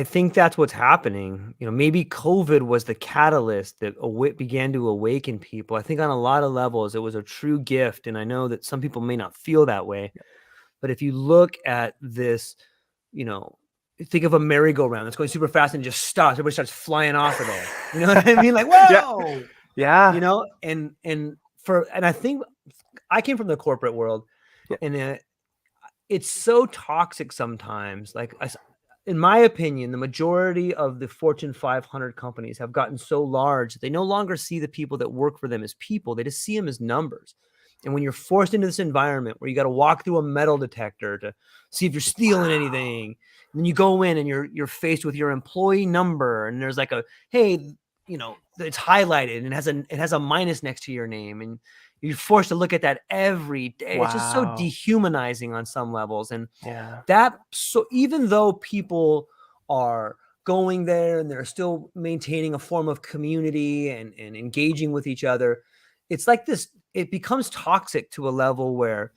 think that's what's happening. Maybe COVID was the catalyst that began to awaken people. I think on a lot of levels, it was a true gift. And I know that some people may not feel that way. But if you look at this, you know, think of a merry-go-round that's going super fast and just stops. Everybody starts flying off of there. You know what I mean? Like, Yeah. whoa, Yeah. and I think I came from the corporate world, Yeah. and it's so toxic sometimes. Like in my opinion, the majority of the Fortune 500 companies have gotten so large that they no longer see the people that work for them as people. They just see them as numbers. And when you're forced into this environment where you got to walk through a metal detector to see if you're stealing anything, and then you go in and you're faced with your employee number, and there's like a, hey, it's highlighted and it has a minus next to your name, and you're forced to look at that every day. It's just so Wow. dehumanizing on some levels. And Yeah. so even though people are going there and they're still maintaining a form of community and engaging with each other, it's like this, it becomes toxic to a level where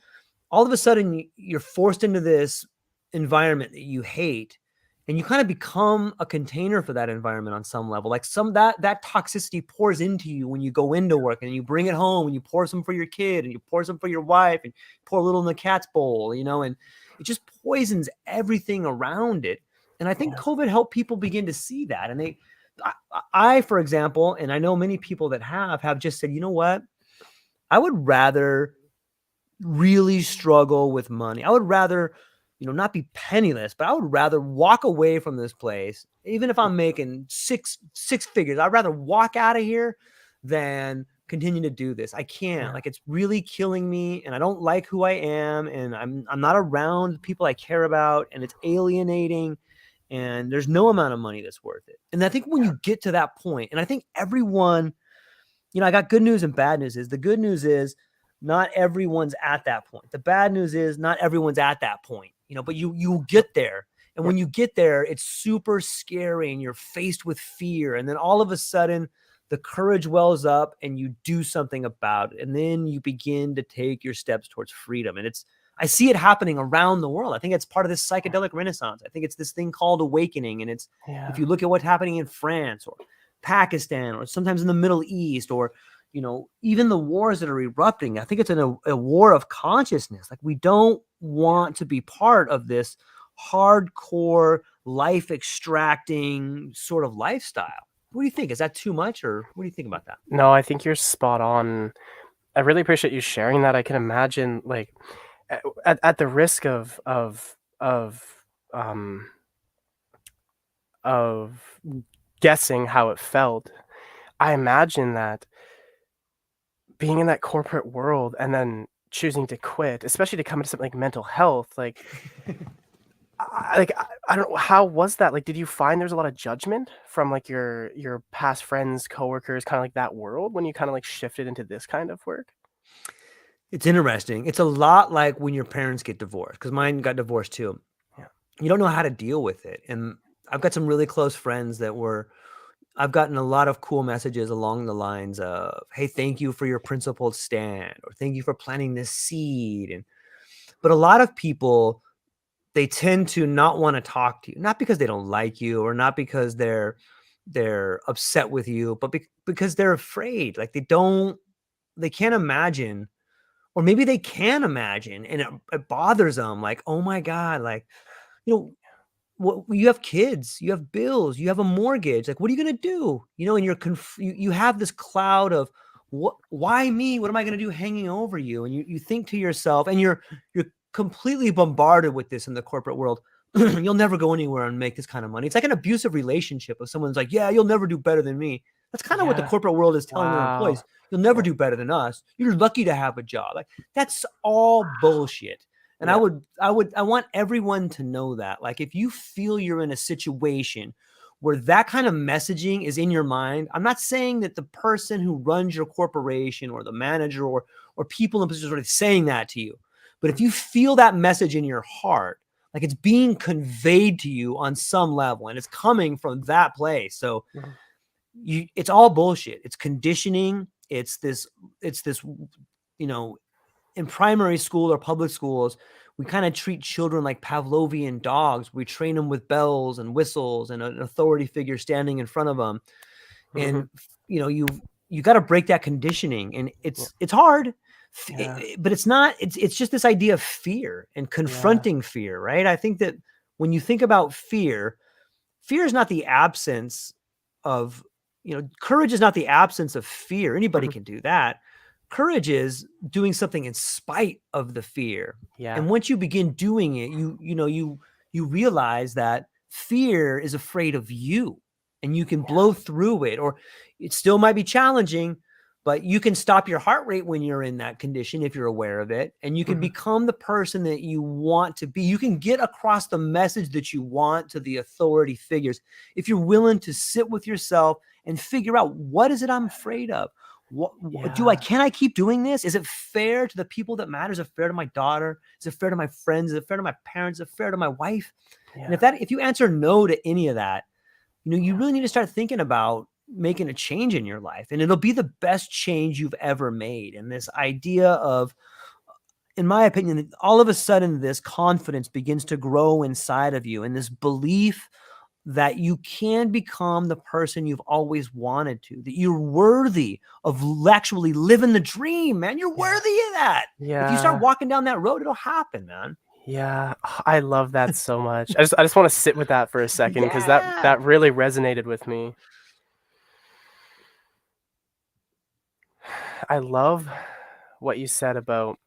all of a sudden you're forced into this environment that you hate, and you kind of become a container for that environment on some level. Like that toxicity pours into you when you go into work, and you bring it home, and you pour some for your kid, and you pour some for your wife, and pour a little in the cat's bowl, and it just poisons everything around it. And I think Yeah. COVID helped people begin to see that. And I, for example, and I know many people that have just said, you know what, I would rather really struggle with money. I would rather, not be penniless, but I would rather walk away from this place, even if I'm making six figures. I'd rather walk out of here than continue to do this. I can't. Yeah. Like, it's really killing me, and I don't like who I am, and I'm not around people I care about, and it's alienating, and there's no amount of money that's worth it. And I think when you get to that point, and I think everyone, I got good news and bad news. The good news is not everyone's at that point. The bad news is not everyone's at that point, but you get there. And when you get there, it's super scary, and you're faced with fear. And then all of a sudden the courage wells up, and you do something about it. And then you begin to take your steps towards freedom. And I see it happening around the world. I think it's part of this psychedelic renaissance. I think it's this thing called awakening. And it's, if you look at what's happening in France or Pakistan, or sometimes in the Middle East, or even the wars that are erupting, I think it's a war of consciousness. Like, we don't want to be part of this hardcore life extracting sort of lifestyle. What do you think? Is that too much, or what do you think about that? No, I think you're spot on. I really appreciate you sharing that. I can imagine, like, at the risk um of guessing how it felt, I imagine that being in that corporate world and then choosing to quit, especially to come into something like mental health, I don't know, how was that? Like, did you find there's a lot of judgment from, like, your past friends, coworkers, kinda like that world when you kinda, like, shifted into this kind of work? It's interesting. It's a lot like when your parents get divorced, because mine got divorced too. Yeah. You don't know how to deal with it. And I've got some really close friends I've gotten a lot of cool messages along the lines of, hey, thank you for your principled stand, or thank you for planting this seed. But a lot of people, they tend to not want to talk to you, not because they don't like you, or not because they're upset with you, but because they're afraid. Like, they can't imagine, or maybe they can imagine, and it bothers them. Like, oh my God, like, you have kids, you have bills, you have a mortgage. Like, what are you going to do? And you have this cloud of why me? What am I going to do hanging over you? And you think to yourself, and you're completely bombarded with this in the corporate world. You'll never go anywhere and make this kind of money. It's like an abusive relationship of someone's like, yeah, you'll never do better than me. That's kind of what the Yeah. corporate world is telling their Wow. employees. You'll never do better than us. You're lucky to have a job. Like, that's all bullshit. And Yeah. I want everyone to know that. Like, if you feel you're in a situation where that kind of messaging is in your mind, I'm not saying that the person who runs your corporation, or the manager, or people in positions are saying that to you. But if you feel that message in your heart, like, it's being conveyed to you on some level, and it's coming from that place. So it's all bullshit. It's conditioning. It's this, in primary school or public schools, we kind of treat children like Pavlovian dogs. We train them with bells and whistles and an authority figure standing in front of them. And, you got to break that conditioning, and it's hard, but it's not, it's just this idea of fear and confronting fear, right? I think that when you think about fear is not the absence of, courage is not the absence of fear. Anybody can do that. Courage is doing something in spite of the fear. Yeah. And once you begin doing it, you realize that Fear is afraid of you, and you can blow through it, or it still might be challenging, but you can stop your heart rate when you're in that condition if you're aware of it, and you can become the person that you want to be. You can get across the message that you want to the authority figures if you're willing to sit with yourself and figure out, what is it I'm afraid of? Can I keep doing this? Is it fair to the people that matter? Is it fair to my daughter? Is it fair to my friends? Is it fair to my parents? Is it fair to my wife? And if you answer no to any of that, you really need to start thinking about making a change in your life, and it'll be the best change you've ever made. And this idea of, in my opinion, all of a sudden this confidence begins to grow inside of you, and this belief that you can become the person you've always wanted to, that you're worthy of actually living the dream, man. You're worthy of that. If you start walking down that road, it'll happen, man. Yeah, I love that so much. I just want to sit with that for a second, because that really resonated with me. I love what you said about,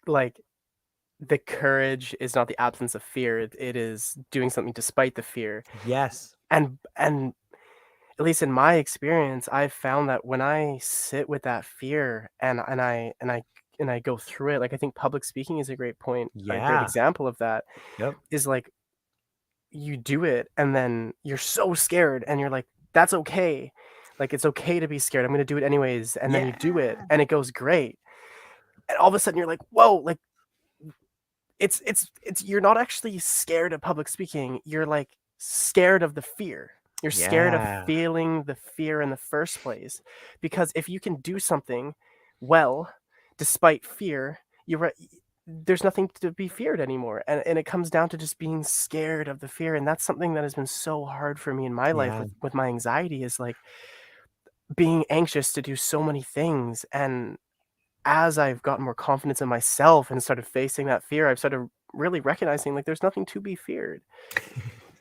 like, the courage is not the absence of fear. It is doing something despite the fear. Yes. And at least in my experience, I've found that when I sit with that fear and I go through it, like, I think public speaking is a great point, a great example of that. Yep. Is like, you do it and then you're so scared and you're like, that's okay. Like, it's okay to be scared. I'm going to do it anyways. And then you do it and it goes great. And all of a sudden you're like, whoa, like, it's you're not actually scared of public speaking. You're like scared of the fear. You're scared of feeling the fear in the first place. Because if you can do something well, despite fear, there's nothing to be feared anymore. And it comes down to just being scared of the fear. And that's something that has been so hard for me in my life with my anxiety, is like being anxious to do so many things. And as I've gotten more confidence in myself and started facing that fear, I've started really recognizing, like, there's nothing to be feared.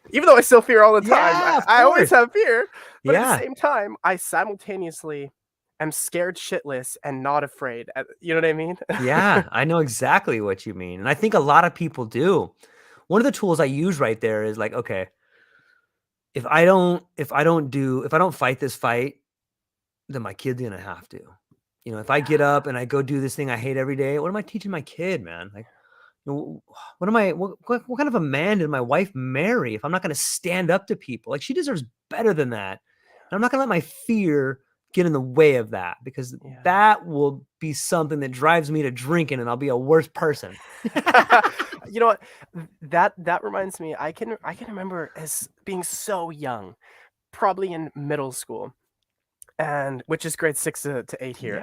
Even though I still fear all the time. I always have fear. But at the same time, I simultaneously am scared shitless and not afraid. You know what I mean? Yeah, I know exactly what you mean. And I think a lot of people do. One of the tools I use right there is like, okay, if I don't fight this fight, then my kid's gonna have to. If I get up and I go do this thing I hate every day, what am I teaching my kid, man? Like, what kind of a man did my wife marry if I'm not going to stand up to people? Like, she deserves better than that. And I'm not going to let my fear get in the way of that, because that will be something that drives me to drinking, and I'll be a worse person. You know what? That reminds me, I can remember as being so young, probably in middle school, and which is grade 6 to 8 here.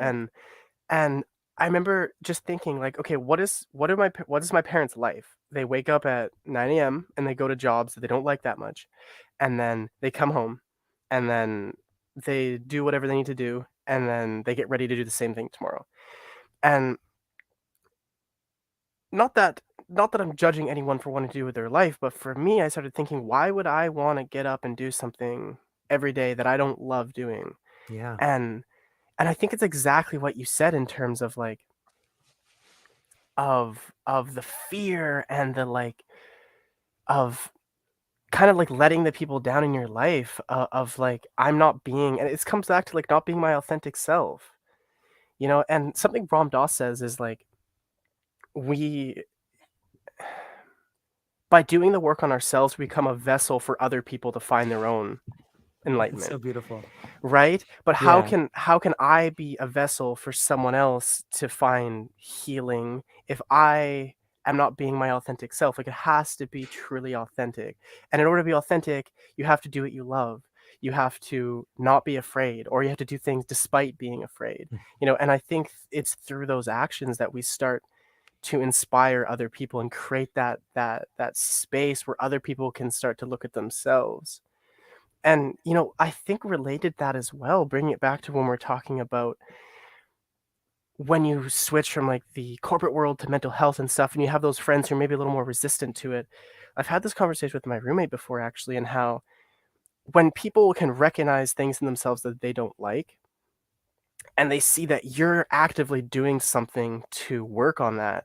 And I remember just thinking, like, okay, what is my parents' life? They wake up at 9 a.m. and they go to jobs that they don't like that much. And then they come home and then they do whatever they need to do. And then they get ready to do the same thing tomorrow. And not that I'm judging anyone for wanting to do with their life, but for me, I started thinking, why would I want to get up and do something every day that I don't love doing? Yeah. And I think it's exactly what you said, in terms of, like, of the fear and the, like, of kind of like letting the people down in your life, of like, I'm not being, and it comes back to, like, not being my authentic self, and something Ram Dass says is, like, we, by doing the work on ourselves, we become a vessel for other people to find their own enlightenment. It's so beautiful. Right? But how can I be a vessel for someone else to find healing if I am not being my authentic self? Like, it has to be truly authentic. And in order to be authentic, you have to do what you love. You have to not be afraid, or you have to do things despite being afraid. And I think it's through those actions that we start to inspire other people and create that space where other people can start to look at themselves. And, I think related that as well, bringing it back to when we're talking about when you switch from, like, the corporate world to mental health and stuff, and you have those friends who are maybe a little more resistant to it. I've had this conversation with my roommate before, actually, and how when people can recognize things in themselves that they don't like, and they see that you're actively doing something to work on that,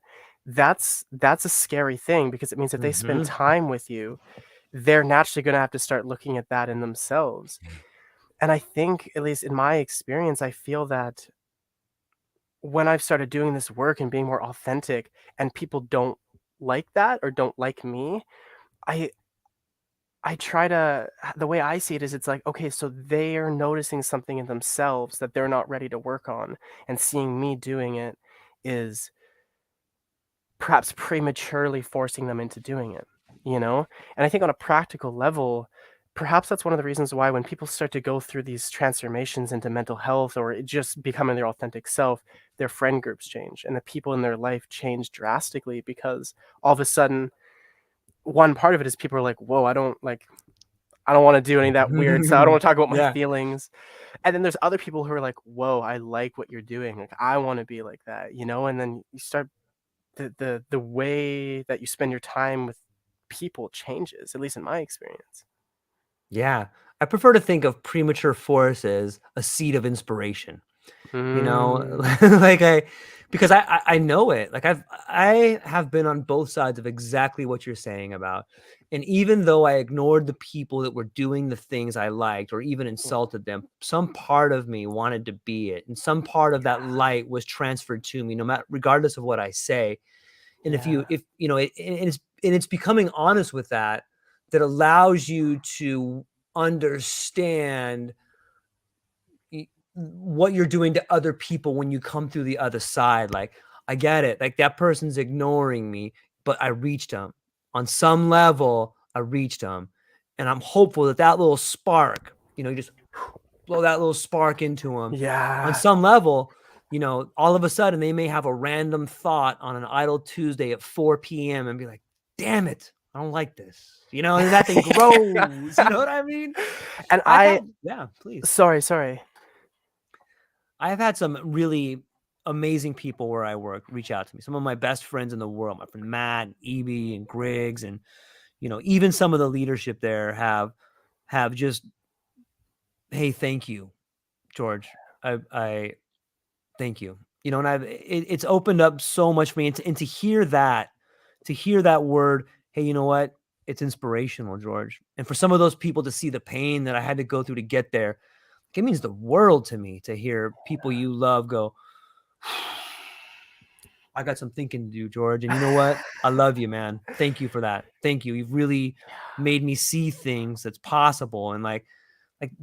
that's a scary thing, because it means if they spend Mhm. time with you, they're naturally going to have to start looking at that in themselves. And I think, at least in my experience, I feel that when I've started doing this work and being more authentic, and people don't like that or don't like me, I I try to, the way I see it is, it's like, okay, so they are noticing something in themselves that they're not ready to work on, and seeing me doing it is perhaps prematurely forcing them into doing it, you know? And I think on a practical level, perhaps that's one of the reasons why when people start to go through these transformations into mental health, or it just becoming their authentic self, their friend groups change and the people in their life change drastically, because all of a sudden, one part of it is people are like, whoa, I don't want to do any of that weird stuff. I don't want to talk about my Yeah. feelings. And then there's other people who are like, whoa, I like what you're doing. Like, I want to be like that, you know? And then you start, the way that you spend your time with people changes, at least in my experience. Yeah. I prefer to think of premature force as a seed of inspiration. You know, Mm, like because I know it. Like I have been on both sides of exactly what you're saying about. And even though I ignored the people that were doing the things I liked or even yeah, insulted them, some part of me wanted to be it. And some part of that light was transferred to me, no matter regardless of what I say. And yeah, if you know it, and it's becoming honest with that, that allows you to understand what you're doing to other people when you come through the other side. Like, I get it. Like, that person's ignoring me, but I reached them on some level. I reached them, and I'm hopeful that that little spark, you just blow that little spark into them on yeah. some level. All of a sudden they may have a random thought on an idle Tuesday at 4 p.m. and be like, damn it, I don't like this, and that thing grows. You know what I mean? And I've had, yeah, please. sorry. I've had some really amazing people where I work reach out to me. Some of my best friends in the world, my friend Matt, and Eby, and Griggs, and even some of the leadership there have just, hey, thank you, George. I thank you. And it's opened up so much for me, and to hear that word, hey, you know what? It's inspirational, George. And for some of those people to see the pain that I had to go through to get there, it means the world to me to hear people you love go, I got some thinking to do, George. And you know what? I love you, man. Thank you for that. Thank you. You've really made me see things that's possible. And like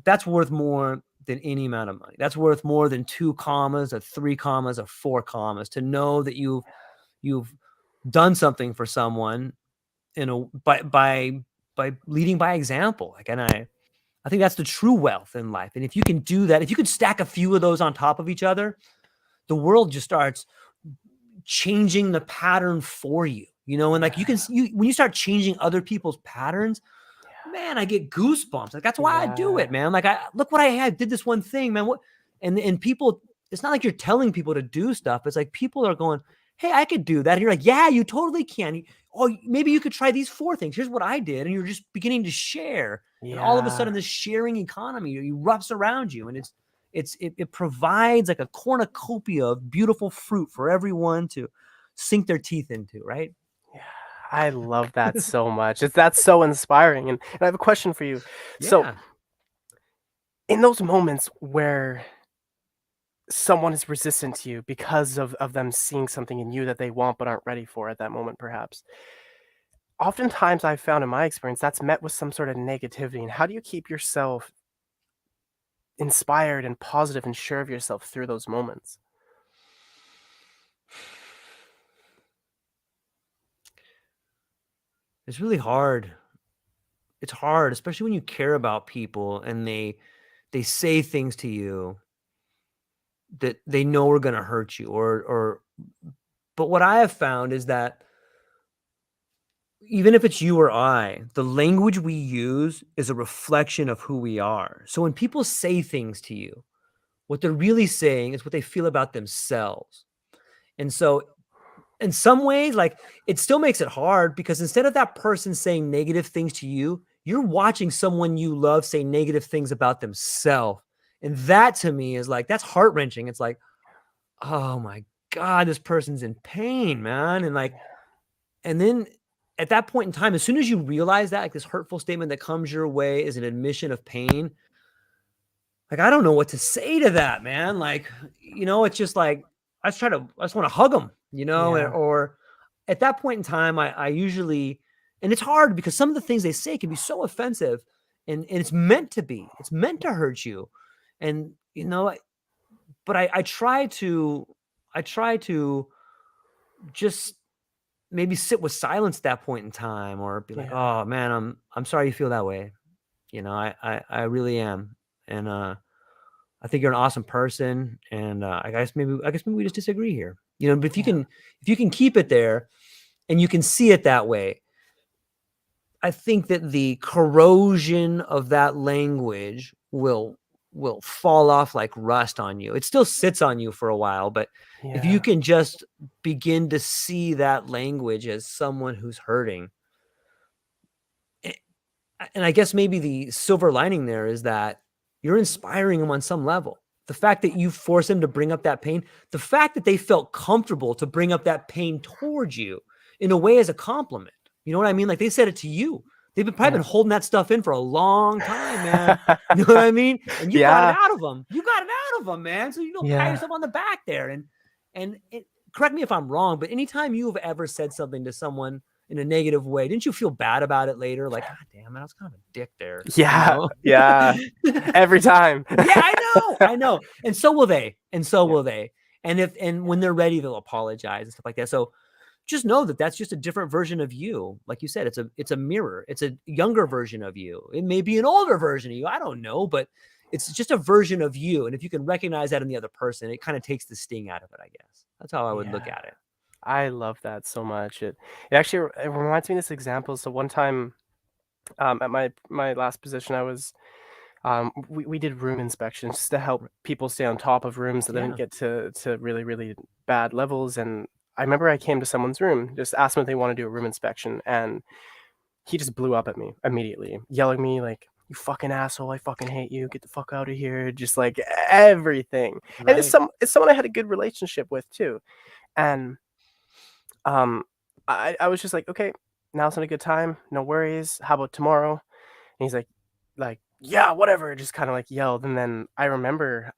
that's worth more than any amount of money. That's worth more than 2 commas or 3 commas or 4 commas, to know that you've done something for someone by leading by example. And I think that's the true wealth in life. And if you can do that, if you could stack a few of those on top of each other, the world just starts changing the pattern for you. And like, you can see, when you start changing other people's patterns, man, I get goosebumps. Like, that's why I do Yeah, it, man. Like, I look what I had, did this one thing, man. What? And people, it's not like you're telling people to do stuff. It's like people are going, hey, I could do that. And you're like, yeah, you totally can. Oh, maybe you could try these 4 things. Here's what I did. And you're just beginning to share. And all of a yeah. sudden, this sharing economy erupts around you. And it provides like a cornucopia of beautiful fruit for everyone to sink their teeth into, right? Yeah, I love that so much. That's so inspiring. And I have a question for you. So, Yeah. in those moments where someone is resistant to you because of them seeing something in you that they want but aren't ready for at that moment, perhaps, oftentimes I've found in my experience that's met with some sort of negativity. And how do you keep yourself inspired and positive and sure of yourself through those moments? It's really hard. It's hard, especially when you care about people and they say things to you that they know are going to hurt you, or but what I have found is that even if it's you or I, the language we use is a reflection of who we are. So when people say things to you, what they're really saying is what they feel about themselves. And so in some ways, like, it still makes it hard, because instead of that person saying negative things to you, you're watching someone you love say negative things about themselves. And that, to me, is like, that's heart wrenching. It's like, oh my God, this person's in pain, man. And like, and then at that point in time, as soon as you realize that, like this hurtful statement that comes your way is an admission of pain, like, I don't know what to say to that, man. Like, it's just like, I just want to hug them, Yeah. or at that point in time, I usually, and it's hard because some of the things they say can be so offensive, and it's meant to hurt you. And, but I try to just maybe sit with silence at that point in time, or be like, Yeah. oh man, I'm sorry you feel that way. I really am. And, I think you're an awesome person, and I guess maybe we just disagree here. But if you can keep it there, and you can see it that way, I think that the corrosion of that language will fall off like rust on you. It still sits on you for a while, but if you Yeah. can just begin to see that language as someone who's hurting, and I guess maybe the silver lining there is that you're inspiring them on some level. The fact that you force them to bring up that pain, the fact that they felt comfortable to bring up that pain towards you in a way as a compliment. You know what I mean? Like, they said it to you. They've probably been holding that stuff in for a long time, man. You know what I mean? And you got it out of them. You got it out of them, man. So pat yourself on the back there. And correct me if I'm wrong, but anytime you've ever said something to someone in a negative way, didn't you feel bad about it later? Like, God damn it, I was kind of a dick there. Yeah. Yeah. Every time. Yeah, I know. And so will they. Will they. And when they're ready, they'll apologize and stuff like that. So just know that that's just a different version of you. Like you said, it's a mirror. It's a younger version of you. It may be an older version of you. I don't know, but it's just a version of you. And if you can recognize that in the other person, it kind of takes the sting out of it, I guess. That's how I would look at it. I love that so much. It actually it reminds me of this example. So one time, at my last position, I was we did room inspections just to help people stay on top of rooms that didn't get to really, really bad levels. And I remember I came to someone's room, just asked them if they want to do a room inspection, and he just blew up at me immediately, yelling at me like, "You fucking asshole! I fucking hate you! Get the fuck out of here!" Just like everything. Right. And it's someone I had a good relationship with too. And I was just like, "Okay, now's not a good time. No worries. How about tomorrow?" And he's like, "Yeah, whatever." Just kind of like yelled. And then I remember,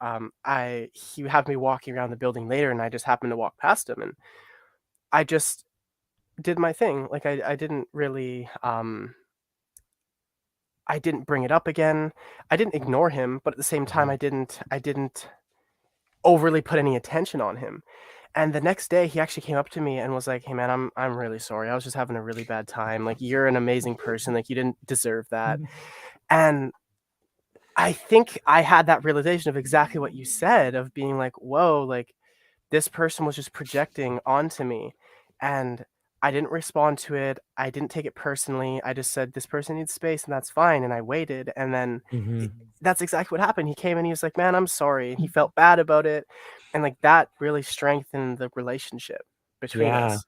he had me walking around the building later, and I just happened to walk past him, and I just did my thing. Like, I didn't really, I didn't bring it up again. I didn't ignore him, but at the same time, I didn't overly put any attention on him. And the next day, he actually came up to me and was like, "Hey man, I'm really sorry. I was just having a really bad time. Like, you're an amazing person. Like, you didn't deserve that." And I think I had that realization of exactly what you said, of being like, "Whoa, like, this person was just projecting onto me." And I didn't respond to it. I didn't take it personally. I just said, "This person needs space, and that's fine." And I waited. And then that's exactly what happened. He came and he was like, "Man, I'm sorry." And he felt bad about it. And like, that really strengthened the relationship between us.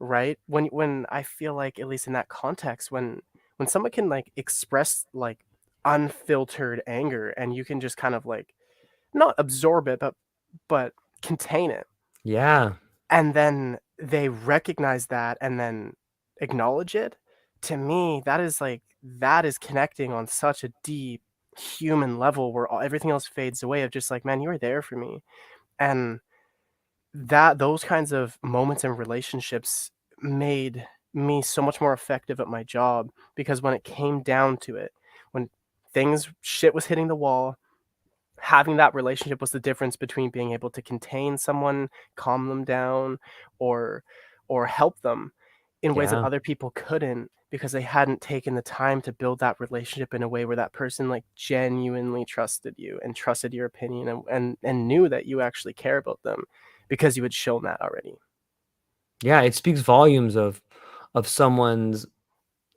Right? When I feel like, at least in that context, when someone can like express like unfiltered anger, and you can just kind of like not absorb it, but contain it. Yeah. And then they recognize that and then acknowledge it. To me, that is connecting on such a deep human level, where everything else fades away, of just like, "Man, you were there for me." And those kinds of moments and relationships made me so much more effective at my job, because when it came down to it, when shit was hitting the wall, having that relationship was the difference between being able to contain someone, calm them down, or help them in ways that other people couldn't, because they hadn't taken the time to build that relationship in a way where that person like genuinely trusted you and trusted your opinion, and knew that you actually care about them, because you had shown that already. Yeah, it speaks volumes of someone's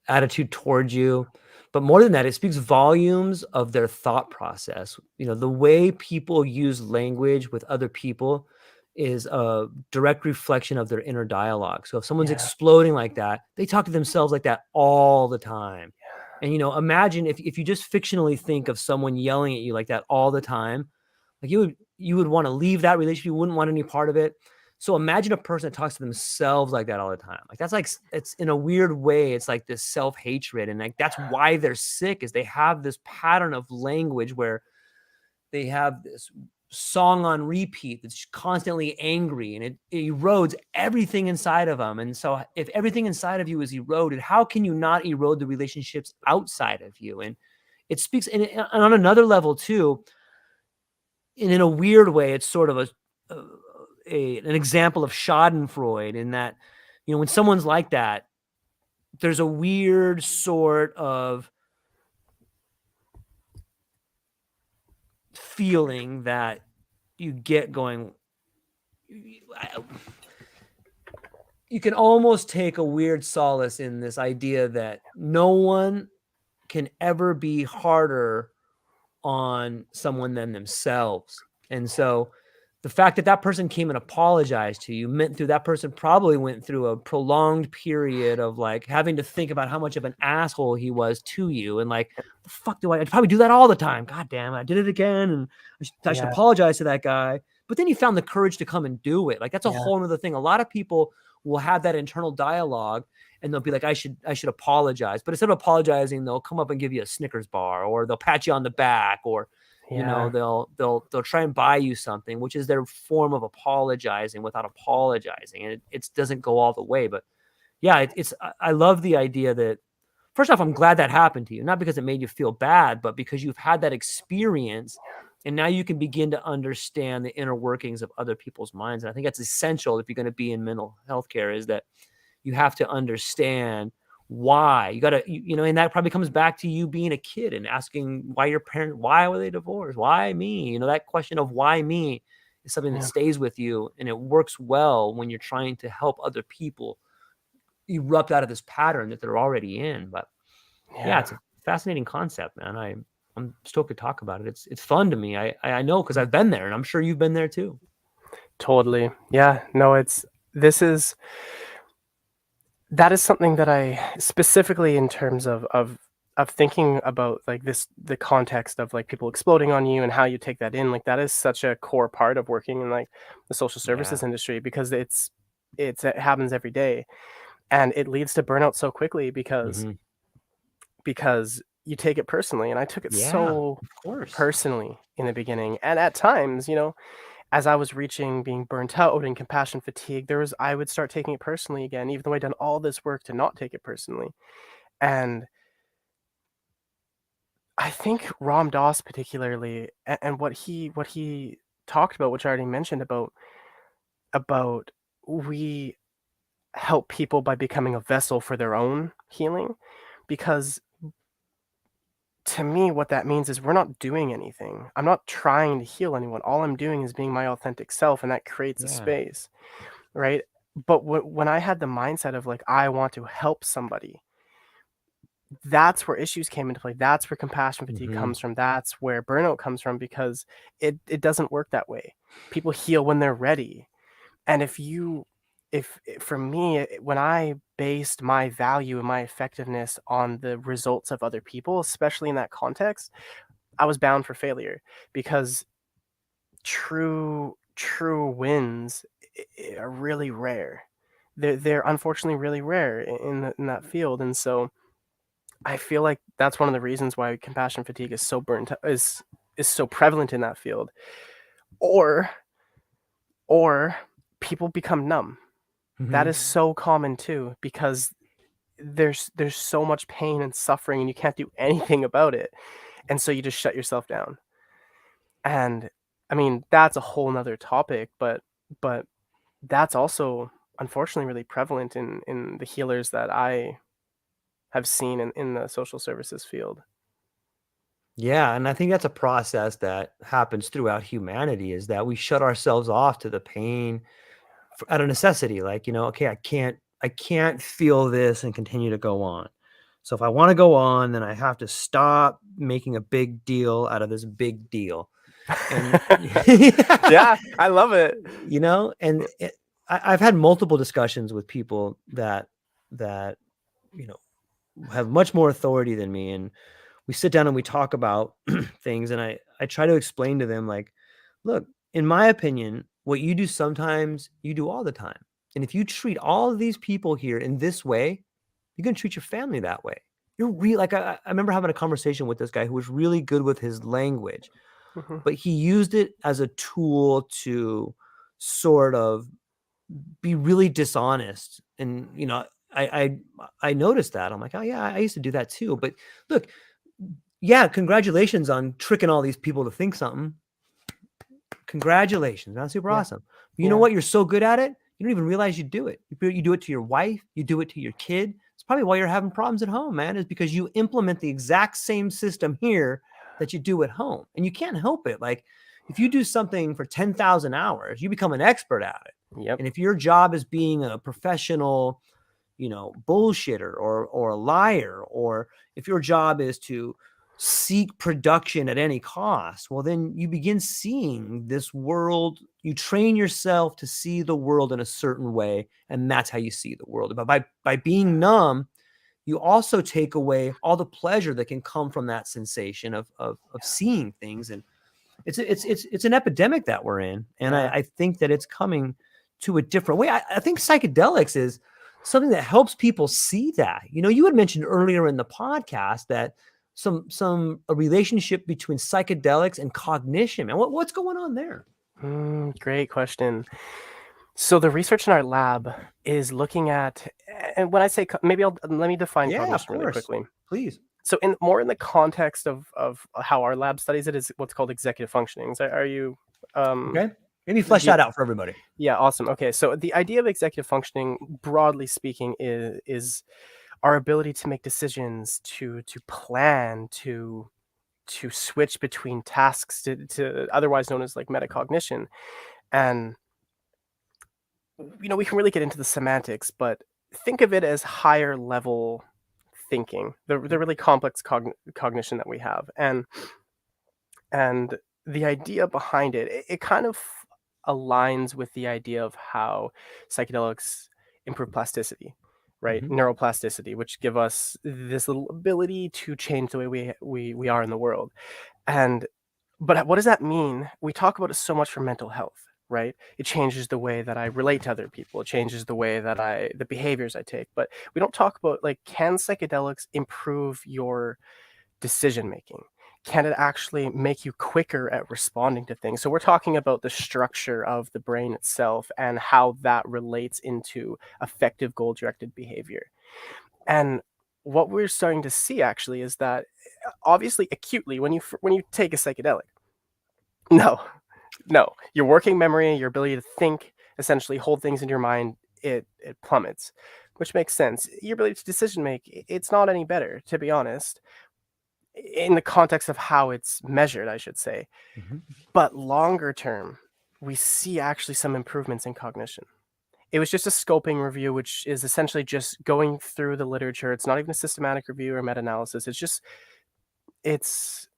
attitude towards you. But more than that, it speaks volumes of their thought process. The way people use language with other people is a direct reflection of their inner dialogue. So if someone's exploding like that, they talk to themselves like that all the time. And, imagine if you just fictionally think of someone yelling at you like that all the time, like you would want to leave that relationship. You wouldn't want any part of it. So imagine a person that talks to themselves like that all the time. Like that's like, it's in a weird way, it's like this self-hatred. And like that's why they're sick, is they have this pattern of language where they have this song on repeat that's constantly angry, and it erodes everything inside of them. And so if everything inside of you is eroded, how can you not erode the relationships outside of you? And it speaks, and on another level too, and in a weird way, it's sort of an example of Schadenfreude, in that, you know, when someone's like that, there's a weird sort of feeling that you get going. You can almost take a weird solace in this idea that no one can ever be harder on someone than themselves. And so the fact that that person came and apologized to you meant that person probably went through a prolonged period of like having to think about how much of an asshole he was to you. And like, the fuck do I'd probably do that all the time. God damn it, I did it again. And I should apologize to that guy. But then he found the courage to come and do it. Like that's a whole other thing. A lot of people will have that internal dialogue and they'll be like, I should apologize. But instead of apologizing, they'll come up and give you a Snickers bar, or they'll pat you on the back, or you know, they'll try and buy you something, which is their form of apologizing without apologizing. And it doesn't go all the way. But yeah, I love the idea that, first off, I'm glad that happened to you, not because it made you feel bad, but because you've had that experience. And now you can begin to understand the inner workings of other people's minds. And I think that's essential if you're going to be in mental health care, is that you have to understand why. You got to, you know, and that probably comes back to you being a kid and asking why your parents, why were they divorced? Why me? You know, that question of why me is something that stays with you. And it works well when you're trying to help other people erupt out of this pattern that they're already in. But yeah, it's a fascinating concept, man. I'm stoked to talk about it. It's fun to me. I know, because I've been there, and I'm sure you've been there too. Totally. Yeah. No, that is something that I specifically, in terms of thinking about like the context of like people exploding on you and how you take that in, like that is such a core part of working in like the social services industry, because it happens every day, and it leads to burnout so quickly because you take it personally. And I took it so personally in the beginning. And at times, you know, as I was being burnt out and compassion fatigue, I would start taking it personally again, even though I'd done all this work to not take it personally. And I think Ram Dass particularly, and what he talked about, which I already mentioned about we help people by becoming a vessel for their own healing, because to me, what that means is we're not doing anything. I'm not trying to heal anyone. All I'm doing is being my authentic self, and that creates a space, right? But when I had the mindset of like, I want to help somebody, that's where issues came into play. That's where compassion fatigue comes from. That's where burnout comes from, because it doesn't work that way. People heal when they're ready. And if for me, when I based my value and my effectiveness on the results of other people, especially in that context, I was bound for failure, because true wins are really rare. They're unfortunately really rare in that field. And so I feel like that's one of the reasons why compassion fatigue is so is so prevalent in that field. Or people become numb. That is so common too, because there's so much pain and suffering and you can't do anything about it. And so you just shut yourself down. And I mean, that's a whole nother topic, but that's also unfortunately really prevalent in the healers that I have seen in the social services field. Yeah, and I think that's a process that happens throughout humanity, is that we shut ourselves off to the pain out of necessity. Like, you know, okay, I can't feel this and continue to go on. So if I want to go on, then I have to stop making a big deal out of this big deal. And yeah, I love it. You know, and I've had multiple discussions with people that you know have much more authority than me, and we sit down and we talk about things, and I try to explain to them, like, look, in my opinion, what you do sometimes, you do all the time. And if you treat all of these people here in this way, you're going to treat your family that way. You're real. Like I remember having a conversation with this guy who was really good with his language, Mhm. but he used it as a tool to sort of be really dishonest. And, you know, I noticed that. I'm like, oh yeah, I used to do that too. But look, yeah, congratulations on tricking all these people to think something. Congratulations. That's super Yeah. awesome. You know Yeah. what? You're so good at it. You don't even realize you do it. You do it to your wife. You do it to your kid. It's probably why you're having problems at home, man, is because you implement the exact same system here that you do at home. And you can't help it. Like if you do something for 10,000 hours, you become an expert at it. Yep. And if your job is being a professional, you know, bullshitter or a liar, or if your job is to seek production at any cost, well, then you begin seeing this world. You train yourself to see the world in a certain way, and that's how you see the world. But by being numb, you also take away all the pleasure that can come from that sensation of seeing things. And it's an epidemic that we're in, and Yeah. I think that it's coming to a different way. I think psychedelics is something that helps people see that. You know, you had mentioned earlier in the podcast that a relationship between psychedelics and cognition. Man, what's going on there? Great question. So the research in our lab is looking at, and when I say maybe let me define Yeah, of cognition really course. quickly. Please. So in the context of how our lab studies it is what's called executive functioning. So are you Okay. Maybe flesh yeah, that out for everybody. yeah, awesome. Okay, so the idea of executive functioning, broadly speaking, is our ability to make decisions, to plan, to switch between tasks, to otherwise known as like metacognition. And we can really get into the semantics, but think of it as higher level thinking, the really complex cognition that we have, and the idea behind it kind of aligns with the idea of how psychedelics improve plasticity, right? Mm-hmm. Neuroplasticity, which give us this little ability to change the way we are in the world. And but what does that mean? We talk about it so much for mental health, right? It changes the way that I relate to other people. It changes the way that the behaviors I take. But we don't talk about, like, can psychedelics improve your decision making? Can it actually make you quicker at responding to things? So we're talking about the structure of the brain itself and how that relates into effective goal directed behavior. And what we're starting to see actually is that obviously acutely when you take a psychedelic, no, no, your working memory, your ability to think, essentially hold things in your mind, it plummets, which makes sense. Your ability to decision make, it's not any better, to be honest, in the context of how it's measured, I should say. Mm-hmm. But longer term, we see actually some improvements in cognition. It was just a scoping review, which is essentially just going through the literature. It's not even a systematic review or meta-analysis. It's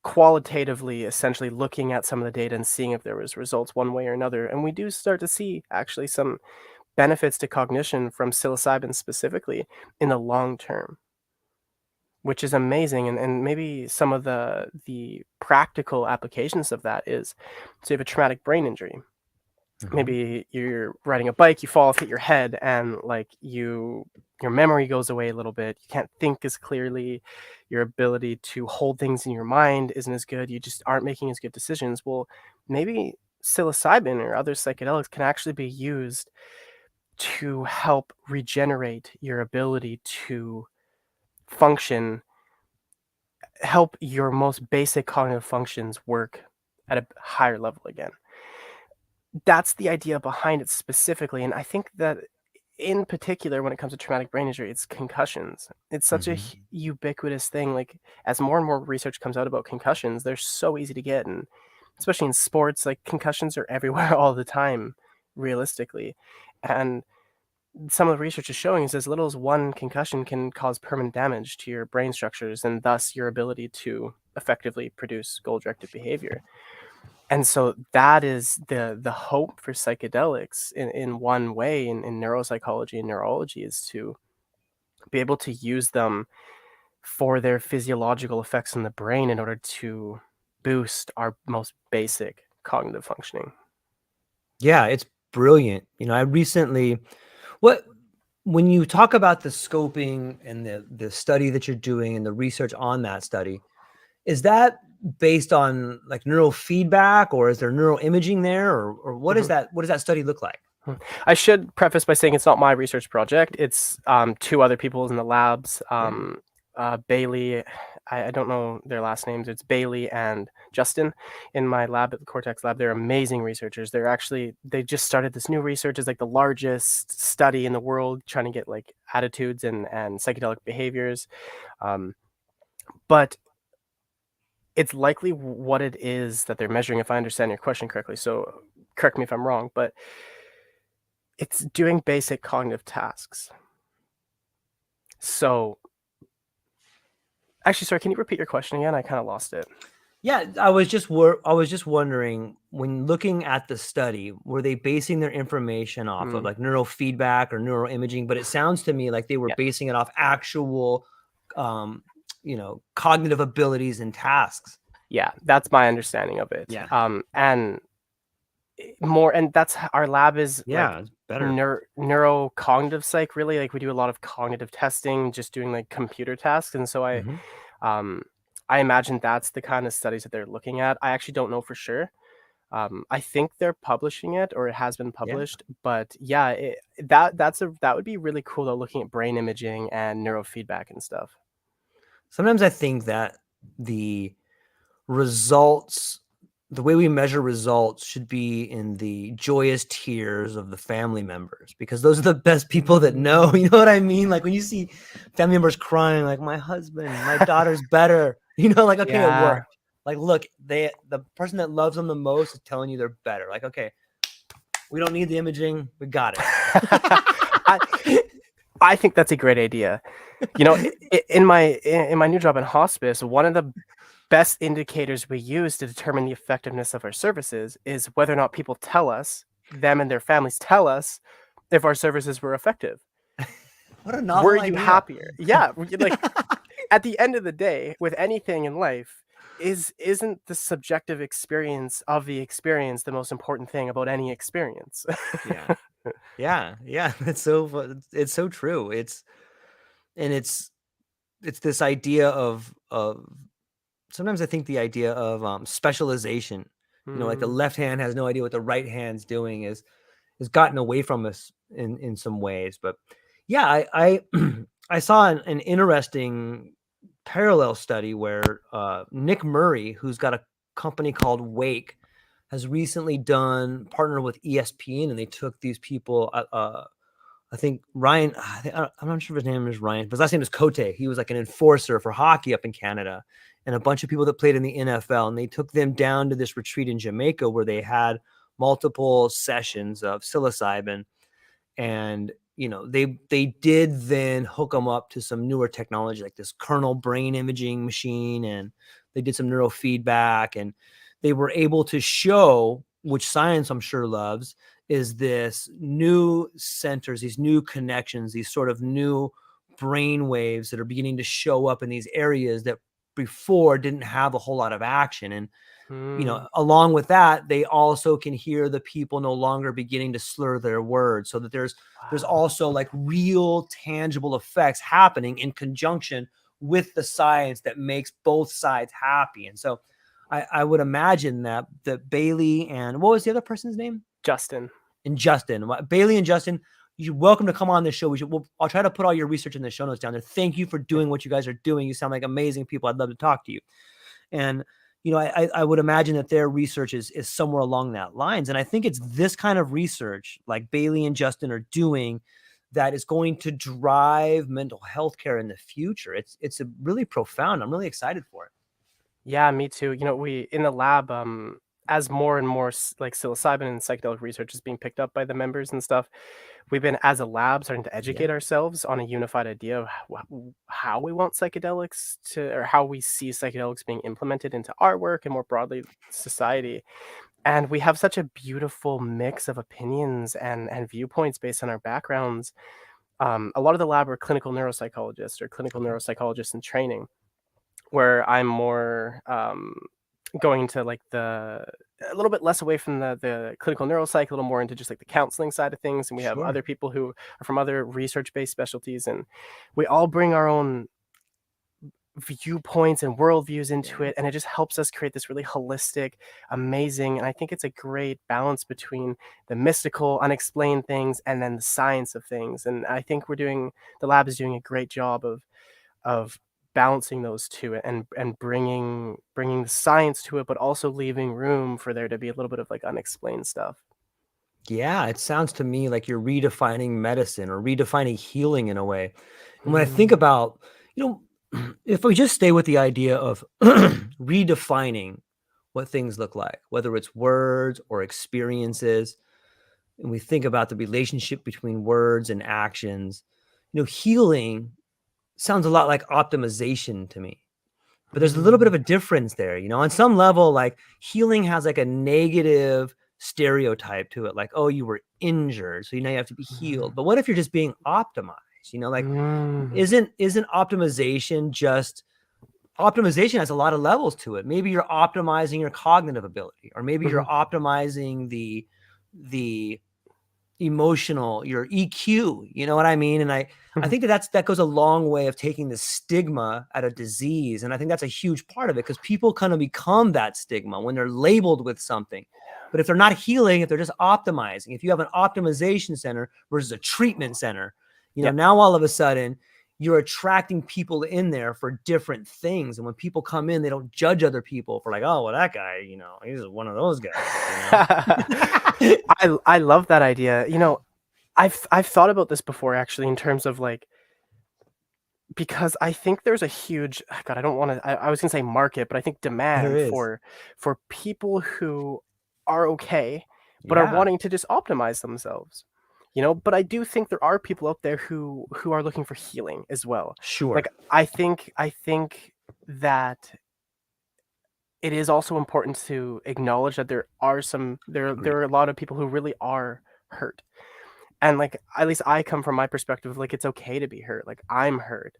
qualitatively essentially looking at some of the data and seeing if there was results one way or another. And we do start to see actually some benefits to cognition from psilocybin specifically in the long term, which is amazing. And maybe some of the practical applications of that is, so you have a traumatic brain injury. Mm-hmm. Maybe you're riding a bike, you fall off, hit your head, and like your memory goes away a little bit. You can't think as clearly. Your ability to hold things in your mind isn't as good. You just aren't making as good decisions. Well, maybe psilocybin or other psychedelics can actually be used to help regenerate your ability to function, help your most basic cognitive functions work at a higher level again. That's the idea behind it specifically, and I think that in particular, when it comes to traumatic brain injury, it's concussions. It's such a Mm-hmm. ubiquitous thing. Like, as more and more research comes out about concussions, they're so easy to get, and especially in sports, like concussions are everywhere all the time, realistically. And some of the research is showing is as little as one concussion can cause permanent damage to your brain structures and thus your ability to effectively produce goal-directed behavior. And so that is the hope for psychedelics in one way in neuropsychology and neurology, is to be able to use them for their physiological effects in the brain in order to boost our most basic cognitive functioning. Yeah, it's brilliant. I recently what when you talk about the scoping and the study that you're doing and the research on that study, is that based on like neurofeedback, or is there neuroimaging there, or Mhm. what does that study look like? I should preface by saying it's not my research project. It's two other people's in the labs. Yeah. Bailey, I don't know their last names. It's Bailey and Justin in my lab at the Cortex lab. They're amazing researchers. They just started this new research. It's like the largest study in the world trying to get like attitudes and psychedelic behaviors. Um, but it's likely what it is that they're measuring, if I understand your question correctly. So correct me if I'm wrong, but it's doing basic cognitive tasks. So, actually, sorry, can you repeat your question again? I kind of lost it. Yeah, I was just wondering, when looking at the study, were they basing their information off of Mm, like neurofeedback or neuroimaging? But it sounds to me like they were yeah, basing it off actual, um, cognitive abilities and tasks. yeah, that's my understanding of it. Yeah. And more, and our lab is like Yeah, it's better. neurocognitive psych. Really, like we do a lot of cognitive testing, just doing like computer tasks, and so Hmm. um, I imagine that's the kind of studies that they're looking at. I actually don't know for sure. I think they're publishing it or it has been Yeah. published, but yeah, that would be really cool though, looking at brain imaging and neurofeedback and stuff. Sometimes I think that the results, the way we measure results should be in the joyous tears of the family members, because those are the best people that know. You know what I mean? Like when you see family members crying, like my husband, my daughter's better, like, okay, it Yeah. worked. Like, look, the person that loves them the most is telling you they're better. Like, okay, we don't need the imaging. We got I it. I think that's a great idea. You know, in my new job in hospice, one of the best indicators we use to determine the effectiveness of our services is whether or not people tell us, them and their families tell us if our services were effective. What a Were novel you idea. happier? Yeah, like at the end of the day, with anything in life, isn't the subjective experience of the experience the most important thing about any experience? Yeah. Yeah. Yeah. It's so true. And it's this idea of sometimes I think the idea of specialization, like the Mm, left hand has no idea what the right hand's doing, is gotten away from us in some ways. But yeah, I I saw an interesting parallel study where Nick Murray, who's got a company called Wake, has recently done partner with ESPN, and they took these people. I think Ryan, I'm not sure if his name is Ryan, but his last name is Cote. He was like an enforcer for hockey up in Canada, and a bunch of people that played in the NFL. And they took them down to this retreat in Jamaica where they had multiple sessions of psilocybin. And they did then hook them up to some newer technology like this kernel brain imaging machine, and they did some neurofeedback, and they were able to show, which science I'm sure loves, is this new centers, these new connections, these sort of new brain waves that are beginning to show up in these areas that before didn't have a whole lot of action. And mm, along with that, they also can hear the people no longer beginning to slur their words, so that there's wow. also like real tangible effects happening in conjunction with the science that makes both sides happy. And so I would imagine that Bailey and what was the other person's name? Justin. And Justin. Bailey and Justin, you're welcome to come on this show. I'll try to put all your research in the show notes down there. Thank you for Yeah. doing what you guys are doing. You sound like amazing people. I'd love to talk to you. And I would imagine that their research is somewhere along that lines. And I think it's this kind of research like Bailey and Justin are doing that is going to drive mental health care in the future. It's a really profound. I'm really excited for it. Yeah, me too. You know, we in the lab, as more and more like psilocybin and psychedelic research is being picked up by the members and stuff, we've been as a lab starting to Yeah. educate ourselves on a unified idea of how we want psychedelics to, or how we see psychedelics being implemented into our work and more broadly society. And we have such a beautiful mix of opinions and viewpoints based on our backgrounds. A lot of the lab are clinical neuropsychologists or clinical Okay. neuropsychologists in training, where I'm more going into like a little bit less away from the clinical neuropsych, a little more into just like the counseling side of things. And we have Sure. other people who are from other research-based specialties, and we all bring our own viewpoints and worldviews into Yeah. it, and it just helps us create this really holistic, amazing, and I think it's a great balance between the mystical, unexplained things and then the science of things. And I think the lab is doing a great job of balancing those two, and bringing the science to it, but also leaving room for there to be a little bit of like unexplained stuff. Yeah, it sounds to me like you're redefining medicine or redefining healing in a way. And when I think Mm, about, you know, if we just stay with the idea of redefining what things look like, whether it's words or experiences, and we think about the relationship between words and actions, healing sounds a lot like optimization to me. But there's a little bit of mm, a difference there, on some level, like healing has like a negative stereotype to it, like, oh, you were injured, so now you have to be healed. mm, But what if you're just being optimized? Like mm, isn't optimization just optimization has a lot of levels to it. Maybe you're optimizing your cognitive ability, or maybe you're mhm, optimizing the emotional, your EQ, you know what I mean? And I mhm. think that goes a long way of taking the stigma at a disease. And I think that's a huge part of it, because people kind of become that stigma when they're labeled with something. But if they're not healing, if they're just optimizing, if you have an optimization center versus a treatment center, Yep. now all of a sudden you're attracting people in there for different things. And when people come in, they don't judge other people for like, oh, well, that guy, he's one of those guys. I love that idea. I've thought about this before actually, in terms of like, because I think there's a huge, God, I don't want to, I was gonna say market, but I think There demand is. for people who are okay, but are Yeah, wanting to just optimize themselves. But I do think there are people out there who are looking for healing as well. Like sure. I think that it is also important to acknowledge that there Agreed. are a lot of people who really are hurt. And like, at least I come from my perspective, like it's okay to be hurt. Like I'm hurt.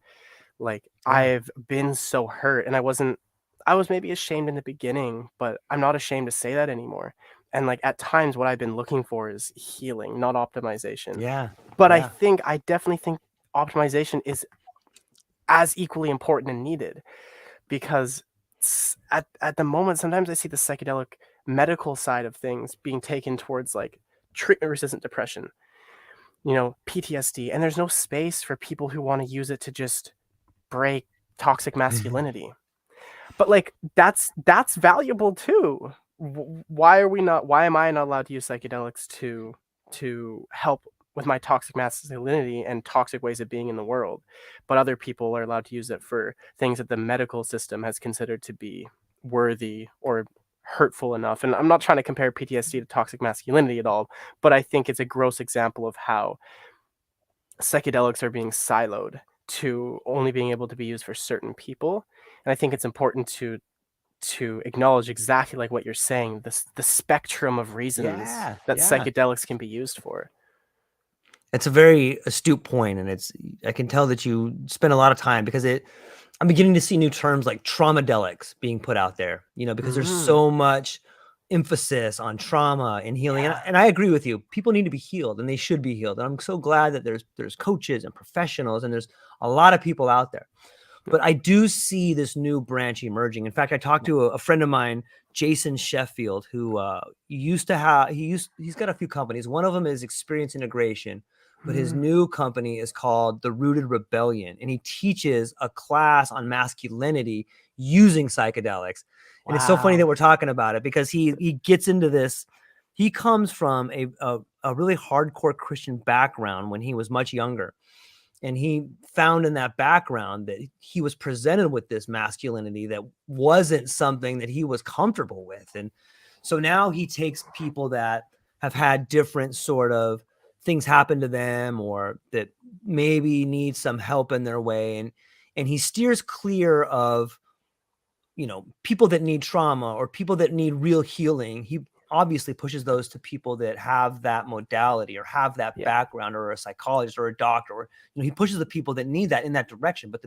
Like Yeah. I've been so hurt, and I was maybe ashamed in the beginning, but I'm not ashamed to say that anymore. And like at times what I've been looking for is healing, not optimization. Yeah. But Yeah. I definitely think optimization is as equally important and needed, because at the moment sometimes I see the psychedelic medical side of things being taken towards like treatment resistant depression, PTSD, and there's no space for people who want to use it to just break toxic masculinity. But like that's valuable too. Why am I not allowed to use psychedelics to help with my toxic masculinity and toxic ways of being in the world, but other people are allowed to use it for things that the medical system has considered to be worthy or hurtful enough? And I'm not trying to compare PTSD to toxic masculinity at all, but I think it's a gross example of how psychedelics are being siloed to only being able to be used for certain people. And I think it's important to acknowledge exactly like what you're saying, the spectrum of reasons Yeah. that Yeah. psychedelics can be used for. It's a very astute point, and I can tell that you spend a lot of time, because I'm beginning to see new terms like traumadelics being put out there, because there's Mm, so much emphasis on trauma and healing. And, yeah, and I agree with you. People need to be healed, and they should be healed. And I'm so glad that there's coaches and professionals, and there's a lot of people out there. yeah. But I do see this new branch emerging. In fact, I talked to a friend of mine, Jason Sheffield, who used to have he's got a few companies. One of them is Experience Integration, but his Mm, new company is called The Rooted Rebellion, and he teaches a class on masculinity using psychedelics. And it's so funny that wow. we're talking about it, because he gets into this. He comes from a really hardcore Christian background when he was much younger, and he found in that background that he was presented with this masculinity that wasn't something that he was comfortable with. And so now he takes people that have had different sort of things happen to them, or that maybe need some help in their way, and he steers clear of people that need trauma or people that need real healing. He obviously pushes those to people that have that modality or have that Yeah. background, or a psychologist or a doctor, or he pushes the people that need that in that direction. But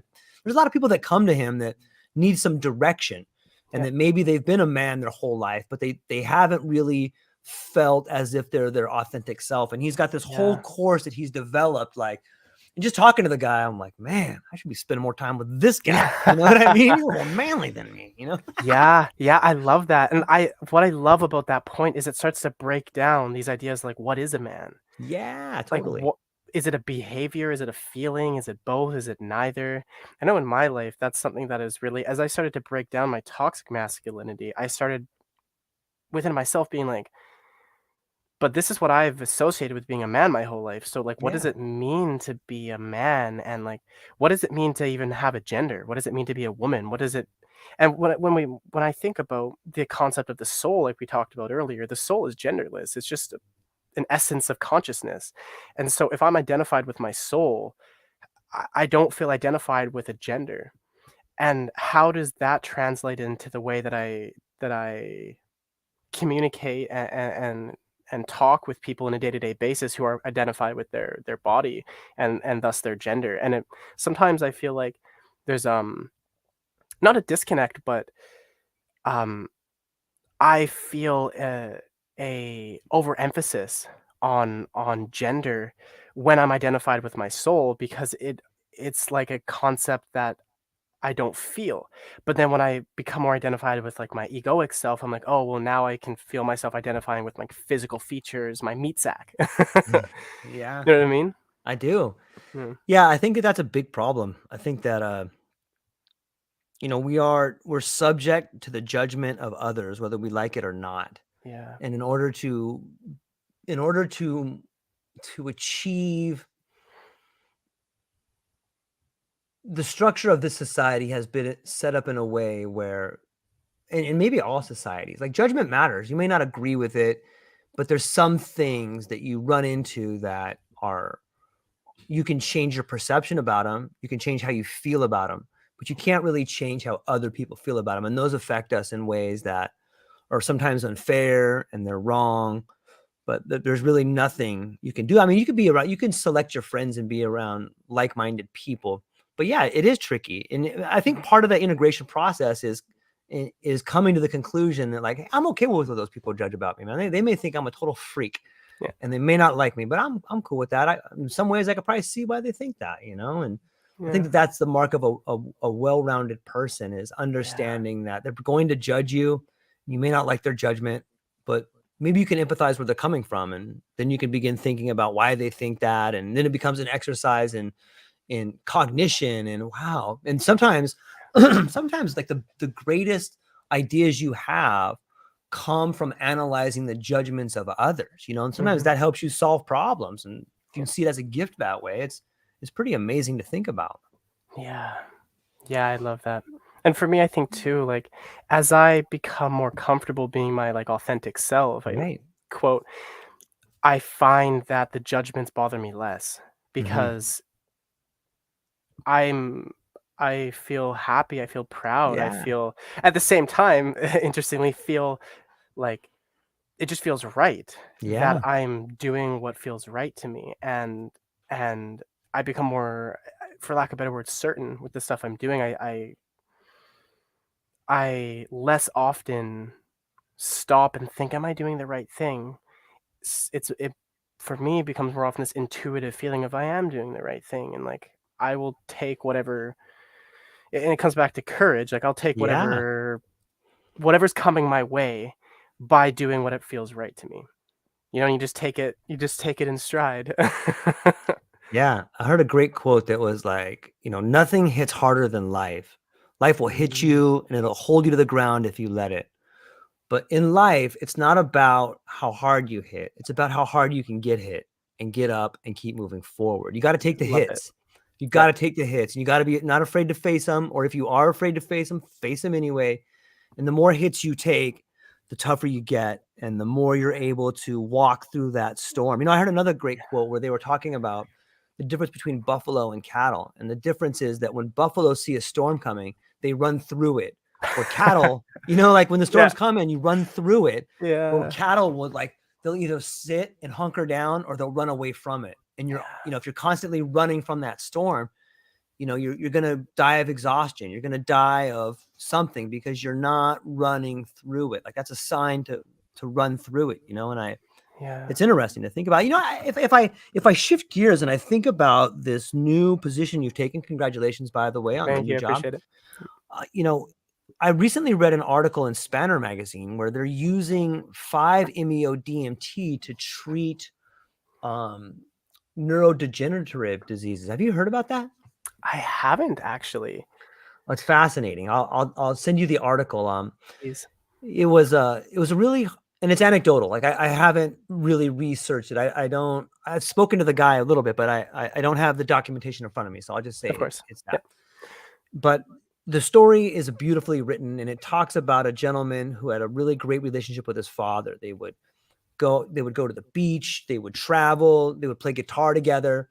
there's a lot of people that come to him that need some direction. and that maybe they've been a man their whole life, but they haven't really felt as if they're their authentic self. And he's got this whole course that he's developed, like, and just talking to the guy, I'm like, man, I should be spending more time with this guy. You know what I mean? He's a little more manly than me, you know? Yeah, I love that. And what I love about that point is it starts to break down these ideas like, what is a man? Yeah, Like, totally. what is it, a behavior? Is it a feeling? Is it both? Is it neither? I know in my life, that's something that is really, as I started to break down my toxic masculinity, I started within myself being like, but this is what I've associated with being a man my whole life. So, like, what does Yeah. it mean to be a man? And like, what does it mean to even have a gender? What does it mean to be a woman? What does it? And when I think about the concept of the soul, like we talked about earlier, the soul is genderless. It's just an essence of consciousness. And so, if I'm identified with my soul, I don't feel identified with a gender. And how does that translate into the way that I communicate and talk with people on a day-to-day basis who are identified with their body and thus their gender? And sometimes I feel like there's not a disconnect, but um I feel a overemphasis on gender when I'm identified with my soul, because it's like a concept that I don't feel. But then when I become more identified with like my egoic self, I'm like, oh well, now I can feel myself identifying with like physical features, my meat sack. Yeah, You know what I mean? I do. Mm, Yeah, I think that that's a big problem. I think that you know, we're subject to the judgment of others, whether we like it or not. yeah. And in order to achieve the structure of this society has been set up in a way where, and maybe all societies, like, judgment matters. You may not agree with it, but there's some things that you run into that are, you can change your perception about them. You can change how you feel about them, but you can't really change how other people feel about them. And those affect us in ways that are sometimes unfair and they're wrong, but there's really nothing you can do. I mean, you could be around, you can select your friends and be around like-minded people, but yeah, it is tricky. And I think part of that integration process is coming to the conclusion that, like, hey, I'm okay with what those people judge about me, man. They may think I'm a total freak, Yeah. and they may not like me, but I'm cool with that. In some ways, I could probably see why they think that, you know. And I think Yeah. that that's the mark of a well-rounded person, is Yeah. understanding that they're going to judge you. You may not like their judgment, but maybe you can empathize where they're coming from, and then you can begin thinking about why they think that, and then it becomes an exercise in cognition. And wow, and sometimes sometimes like the greatest ideas you have come from analyzing the judgments of others, you know, and sometimes Mhm. that helps you solve problems, and if you Yeah. can see it as a gift that way, it's pretty amazing to think about. Yeah. Yeah, I love that. And for me, I think too, like, as I become more comfortable being my like authentic self, I Right. quote, I find that the judgments bother me less Hmm. because I'm I feel happy, I feel proud, I Yeah. feel at the same time, interestingly, feel like it just feels right that Yeah. I'm doing what feels right to me, and I become more, for lack of better words, certain with the stuff I'm doing. I less often stop and think, "Am I doing the right thing?" It for me becomes more often this intuitive feeling of I am doing the right thing, and like I will take whatever, and it comes back to courage. Like I'll take Yeah. whatever's coming my way by doing what it feels right to me. You know, you just take it in stride. Yeah. I heard a great quote that was like, you know, nothing hits harder than life. Life will hit Mm, you and it'll hold you to the ground if you let it. But in life, it's not about how hard you hit. It's about how hard you can get hit and get up and keep moving forward. You got to take the love it. hits. You got Yep. to take the hits, and you got to be not afraid to face them. Or if you are afraid to face them anyway. And the more hits you take, the tougher you get, and the more you're able to walk through that storm. You know, I heard another great quote where they were talking about the difference between buffalo and cattle. And the difference is that when buffalo see a storm coming, they run through it. Where cattle, you know, like when the Yeah. storm's coming, you run through it. Where Yeah. cattle would, like, they'll either sit and hunker down or they'll run away from it. And you're, Yeah. you know, if you're constantly running from that storm, you're going to die of exhaustion. You're going to die of something because you're not running through it. Like that's a sign to run through it, and Yeah. it's interesting to think about. If I shift gears and I think about this new position you've taken, congratulations, by the way, on the Thank new you. I job. appreciate it. I recently read an article in Spanner magazine where they're using 5-MeO-DMT to treat neurodegenerative diseases. Have you heard about that? I haven't actually. Oh, it's fascinating. I'll send you the article. Please. It was a really, and it's anecdotal. Like I haven't really researched it. I've spoken to the guy a little bit, but I don't have the documentation in front of me. So I'll just say Of course. it's Yeah. that. But the story is beautifully written, and it talks about a gentleman who had a really great relationship with his father. They would go to the beach, they would travel, they would play guitar together.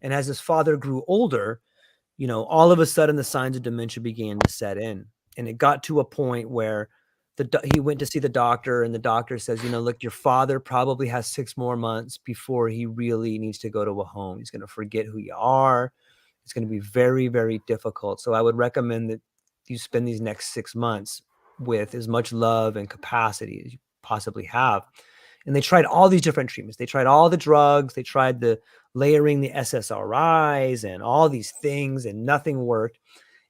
And as his father grew older, all of a sudden the signs of dementia began to set in. And it got to a point where he went to see the doctor, and the doctor says, look, your father probably has 6 more months before he really needs to go to a home. He's going to forget who you are. It's going to be very, very difficult. So I would recommend that you spend these next 6 months with as much love and capacity as you possibly have. And they tried all these different treatments. They tried all the drugs. They tried the layering the SSRIs and all these things, and nothing worked.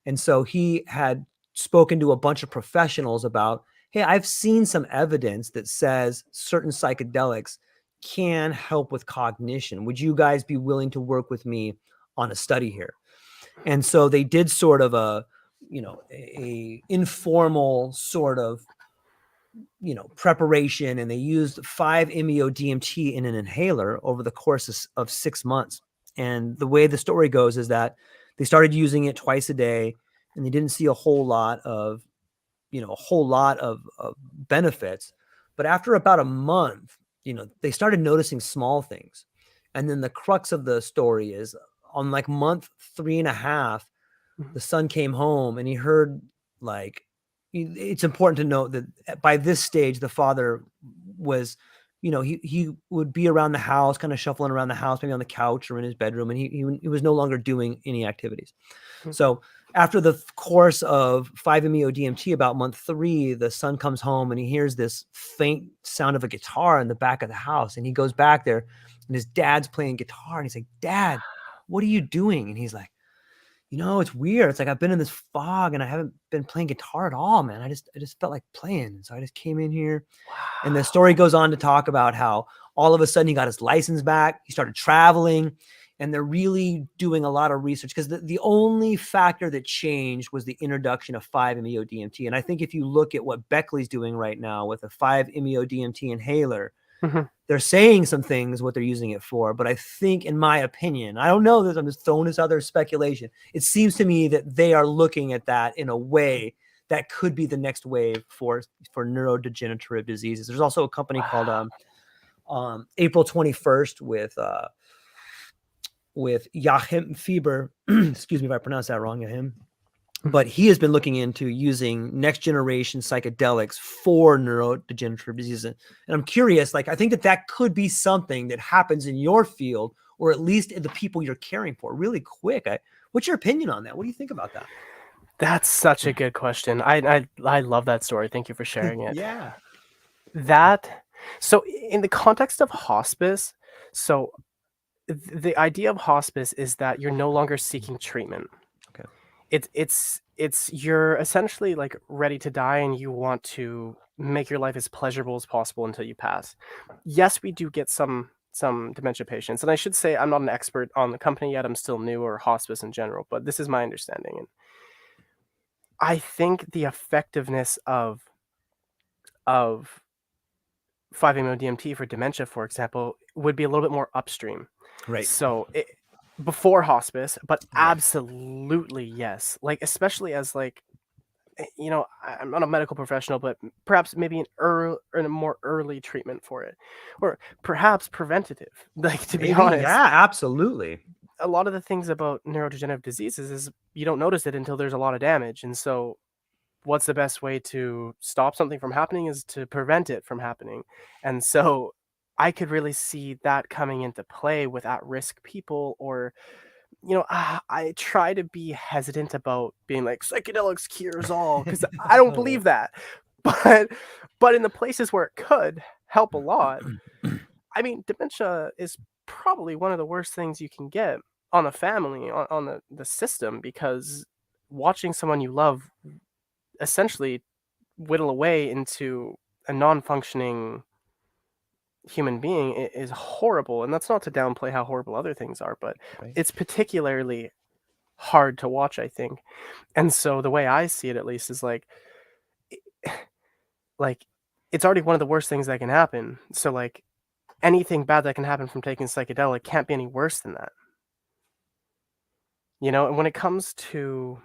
And so he had spoken to a bunch of professionals about, hey, I've seen some evidence that says certain psychedelics can help with cognition. Would you guys be willing to work with me on a study here? And so they did sort of a informal sort of preparation, and they used 5-MeO-DMT in an inhaler over the course of 6 months. And the way the story goes is that they started using it twice a day, and they didn't see a whole lot of benefits. But after about a month, they started noticing small things. And then the crux of the story is on like month 3.5, the son came home and he heard, like, it's important to note that by this stage, the father was, he would be around the house, kind of shuffling around the house, maybe on the couch or in his bedroom, and he was no longer doing any activities. So after the course of 5-MeO-DMT, about month 3, the son comes home and he hears this faint sound of a guitar in the back of the house. And he goes back there and his dad's playing guitar. And he's like, Dad, what are you doing? And he's like, it's weird. It's like I've been in this fog and I haven't been playing guitar at all, man. I just felt like playing. And so I just came in here. Wow. And the story goes on to talk about how all of a sudden he got his license back. He started traveling. And they're really doing a lot of research, because the only factor that changed was the introduction of 5-MeO-DMT. And I think if you look at what Beckley's doing right now with a 5-MeO-DMT inhaler, they're saying some things, what they're using it for. But I think, in my opinion, I don't know, that I'm just throwing this other speculation. It seems to me that they are looking at that in a way that could be the next wave for neurodegenerative diseases. There's also a company called April 21st with Joachim Fieber, excuse me if I pronounce that wrong, Joachim, but he has been looking into using next generation psychedelics for neurodegenerative diseases. And I'm curious, like, I think that could be something that happens in your field, or at least in the people you're caring for, really quick. What's your opinion on that? What do you think about that? That's such a good question. I love that story. Thank you for sharing it. Yeah. So in the context of hospice, so the idea of hospice is that you're no longer seeking treatment. Okay. It's you're essentially like ready to die, and you want to make your life as pleasurable as possible until you pass. Yes, we do get some dementia patients, and I should say I'm not an expert on the company yet. I'm still new, or hospice in general, but this is my understanding. And I think the effectiveness of 5-MeO-DMT for dementia, for example, would be a little bit more upstream. Right. So before hospice, but absolutely yes. Like, especially as like, I'm not a medical professional, but perhaps maybe a more early treatment for it, or perhaps preventative. Like, to be honest, yeah, absolutely. A lot of the things about neurodegenerative diseases is you don't notice it until there's a lot of damage, and so what's the best way to stop something from happening is to prevent it from happening. And so I could really see that coming into play with at-risk people, or I try to be hesitant about being like psychedelics cures all, because I don't Oh, believe that. But in the places where it could help a lot, yeah. I mean, dementia is probably one of the worst things you can get on a family, on the system, because watching someone you love essentially whittle away into a non-functioning human being is horrible. And that's not to downplay how horrible other things are, but Right. it's particularly hard to watch, I think. And so the way I see it, at least, is like it's already one of the worst things that can happen. So like anything bad that can happen from taking psychedelic can't be any worse than that. And when it comes to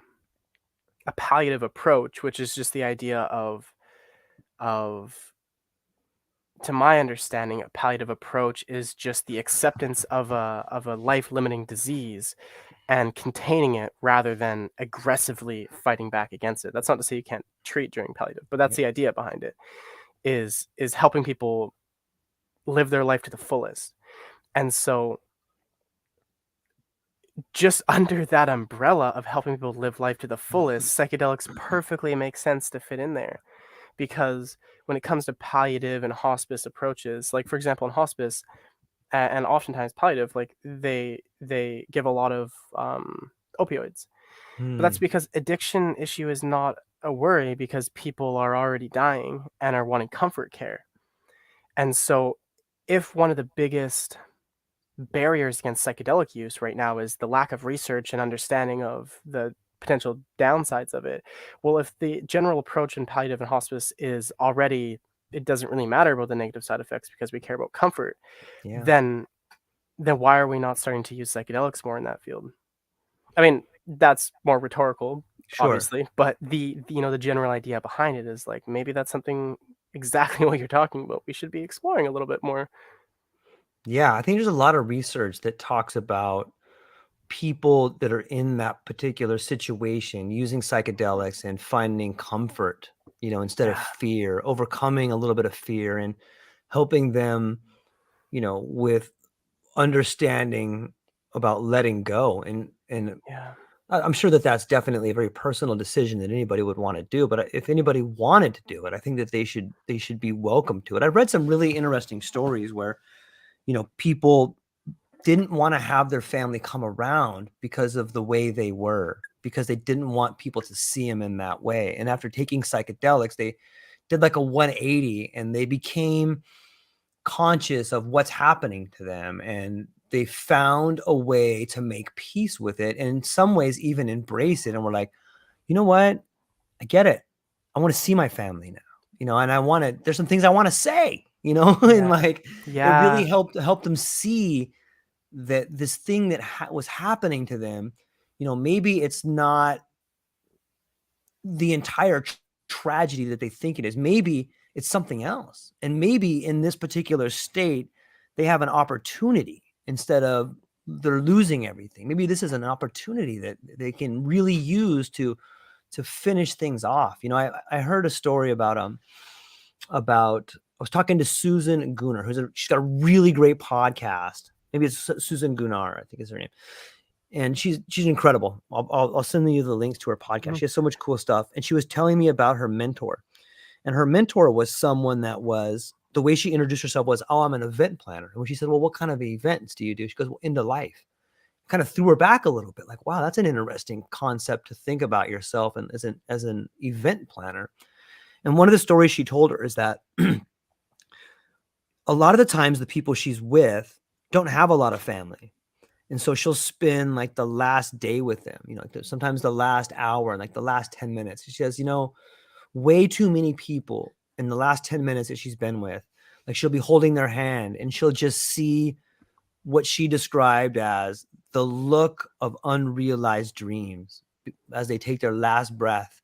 a palliative approach, which is just the idea of to my understanding, a palliative approach is just the acceptance of a life-limiting disease and containing it rather than aggressively fighting back against it. That's not to say you can't treat during palliative, but that's Yeah. the idea behind it, is helping people live their life to the fullest. And so just under that umbrella of helping people live life to the fullest, psychedelics perfectly make sense to fit in there. Because when it comes to palliative and hospice approaches, like for example in hospice, and oftentimes palliative, like they give a lot of opioids. But that's Hmm. because addiction issue is not a worry, because people are already dying and are wanting comfort care. And so if one of the biggest barriers against psychedelic use right now is the lack of research and understanding of the potential downsides of it. Well, if the general approach in palliative and hospice is already, it doesn't really matter about the negative side effects because we care about comfort, Yeah. then why are we not starting to use psychedelics more in that field? I mean, that's more rhetorical, Sure. obviously, but the general idea behind it is like maybe that's something exactly what you're talking about. We should be exploring a little bit more. Yeah, I think there's a lot of research that talks about people that are in that particular situation using psychedelics and finding comfort, instead of Yeah, fear, overcoming a little bit of fear and helping them, with understanding about letting go. And yeah, I'm sure that that's definitely a very personal decision that anybody would want to do. But if anybody wanted to do it, I think that they should be welcome to it. I've read some really interesting stories where, people didn't want to have their family come around because of the way they were, because they didn't want people to see them in that way. And after taking psychedelics, they did like a 180 and they became conscious of what's happening to them. And they found a way to make peace with it. And in some ways, even embrace it. And we're like, you know what? I get it. I want to see my family now, and there's some things I want to say, and yeah, like it really yeah, helped them see that this thing that was happening to them, maybe it's not the entire tragedy that they think it is. Maybe it's something else. And maybe in this particular state, they have an opportunity instead of they're losing everything. Maybe this is an opportunity that they can really use to finish things off. I heard a story about I was talking to Susan Gunnar, she's got a really great podcast. Maybe it's Susan Gunnar, I think is her name, and she's incredible. I'll send you the links to her podcast. mhm, She has so much cool stuff, and she was telling me about her mentor, and her mentor was someone that was the way she introduced herself was, "Oh, I'm an event planner." And when she said, "Well, what kind of events do you do?" She goes, "Well, into life." Kind of threw her back a little bit, like, "Wow, that's an interesting concept to think about yourself and as an event planner." And one of the stories she told her is that a lot of the times the people she's with don't have a lot of family. And so she'll spend like the last day with them, like sometimes the last hour and like the last 10 minutes. She says, way too many people in the last 10 minutes that she's been with, like she'll be holding their hand and she'll just see what she described as the look of unrealized dreams as they take their last breath.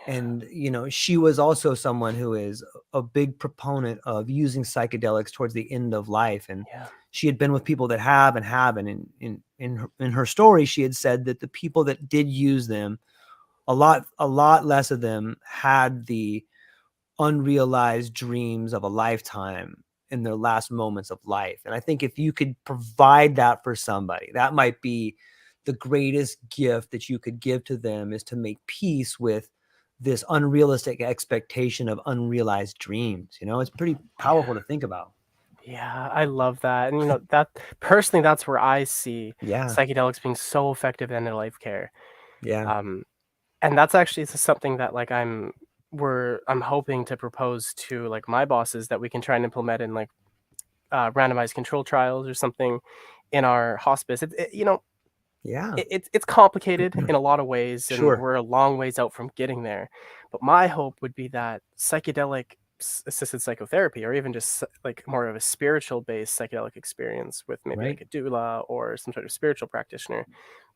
yeah, And she was also someone who is a big proponent of using psychedelics towards the end of life. And yeah, she had been with people that have and haven't. And in her story, she had said that the people that did use them, a lot less of them had the unrealized dreams of a lifetime in their last moments of life. And I think if you could provide that for somebody, that might be the greatest gift that you could give to them is to make peace with this unrealistic expectation of unrealized dreams. It's pretty powerful to think about. Yeah, I love that. And that personally, that's where I see Yeah. psychedelics being so effective in their life care. Yeah. Um, and that's actually something that like I'm hoping to propose to like my bosses that we can try and implement in like randomized control trials or something in our hospice. Yeah. It's complicated in a lot of ways, and Sure. we're a long ways out from getting there. But my hope would be that psychedelic assisted psychotherapy, or even just like more of a spiritual based psychedelic experience with maybe like Right. a doula or some sort of spiritual practitioner,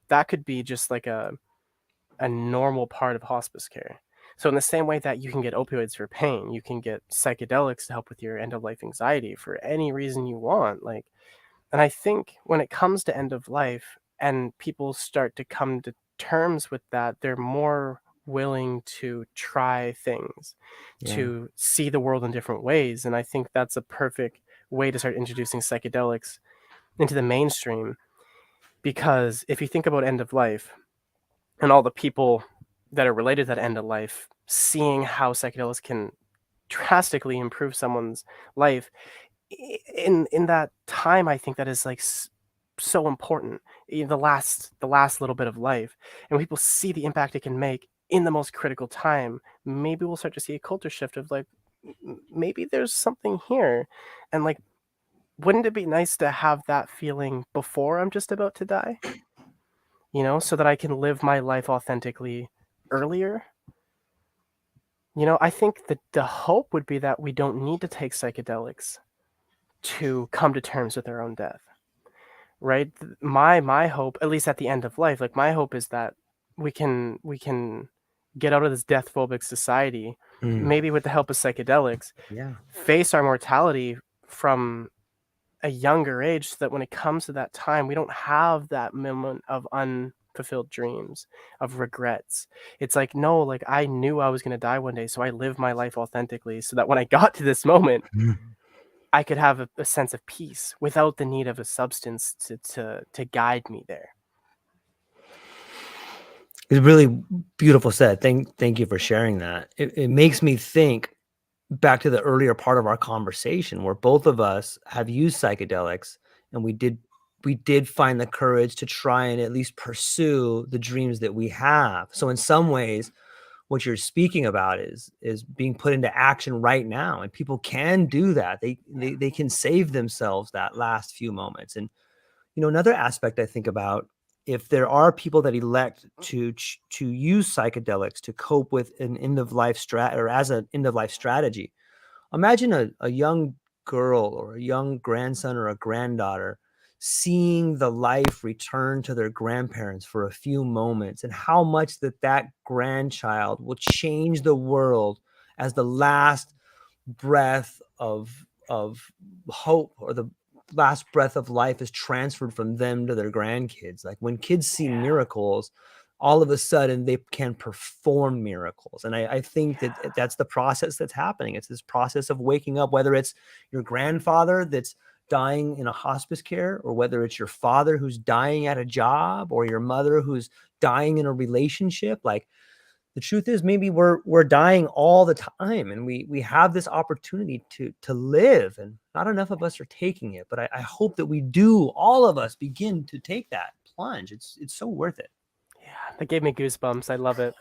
that could be just like a normal part of hospice care. So in the same way that you can get opioids for pain, you can get psychedelics to help with your end of life anxiety for any reason you want. Like, and I think when it comes to end of life and people start to come to terms with that, they're more willing to try things, Yeah. to see the world in different ways. And I think that's a perfect way to start introducing psychedelics into the mainstream. Because if you think about end of life and all the people that are related to that end of life, seeing how psychedelics can drastically improve someone's life, in that time, I think that is like so important. The last little bit of life, and when people see the impact it can make in the most critical time, maybe we'll start to see a culture shift of like, maybe there's something here. And like, wouldn't it be nice to have that feeling before I'm just about to die, so that I can live my life authentically earlier? I think that the hope would be that we don't need to take psychedelics to come to terms with our own death, right? My hope, at least at the end of life, like my hope is that we can get out of this death phobic society, Mm. maybe with the help of psychedelics, Yeah. face our mortality from a younger age, so that when it comes to that time, we don't have that moment of unfulfilled dreams, of regrets. It's like, no, like I knew I was going to die one day, so I lived my life authentically, so that when I got to this moment, Mm. I could have a sense of peace without the need of a substance to guide me there. It's really beautiful said. Thank you for sharing that. It makes me think back to the earlier part of our conversation where both of us have used psychedelics, and we did find the courage to try and at least pursue the dreams that we have. So in some ways, what you're speaking about is being put into action right now, and people can do that. They can save themselves that last few moments. And another aspect I think about, if there are people that elect to use psychedelics to cope with an end of life or as an end of life strategy. Imagine a young girl or a young grandson or a granddaughter seeing the life return to their grandparents for a few moments, and how much that grandchild will change the world as the last breath of hope, or the last breath of life, is transferred from them to their grandkids. Like when kids see Yeah, miracles, all of a sudden they can perform miracles. And I think that yeah, that's the process that's happening. It's this process of waking up, whether it's your grandfather that's dying in a hospice care, or whether it's your father who's dying at a job, or your mother who's dying in a relationship. Like, the truth is, maybe we're dying all the time, and we have this opportunity to live, and not enough of us are taking it. But I hope that we do, all of us, begin to take that plunge. It's so worth it. yeah. That gave me goosebumps. I love it.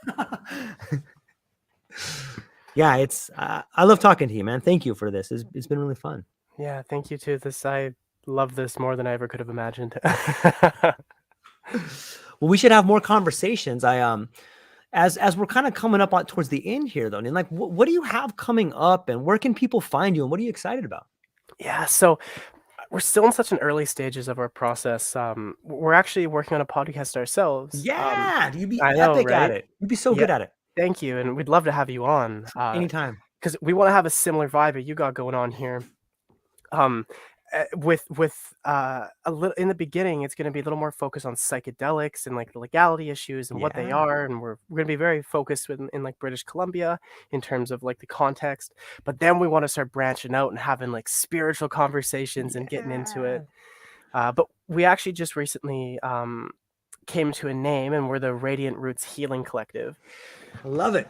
Yeah, I love talking to you, man. Thank you for this. It's been really fun. Yeah, thank you too. I love this more than I ever could have imagined. Well, we should have more conversations. As we're kind of coming up on towards the end here, though, and like, what do you have coming up, and where can people find you, and what are you excited about? Yeah, so we're still in such an early stages of our process. We're actually working on a podcast ourselves. Yeah, you'd be I know, epic at right? it. You'd be so Yeah, good at it. thank you, and we'd love to have you on. Anytime. Because we want to have a similar vibe that you got going on here. Um, with a little in the beginning, it's going to be a little more focused on psychedelics and like the legality issues and what they Yeah. are, and we're going to be very focused in like British Columbia in terms of like the context. But then we want to start branching out and having like spiritual conversations and getting into Yeah. it. But we actually just recently came to a name, and we're the Radiant Roots Healing Collective. I love it.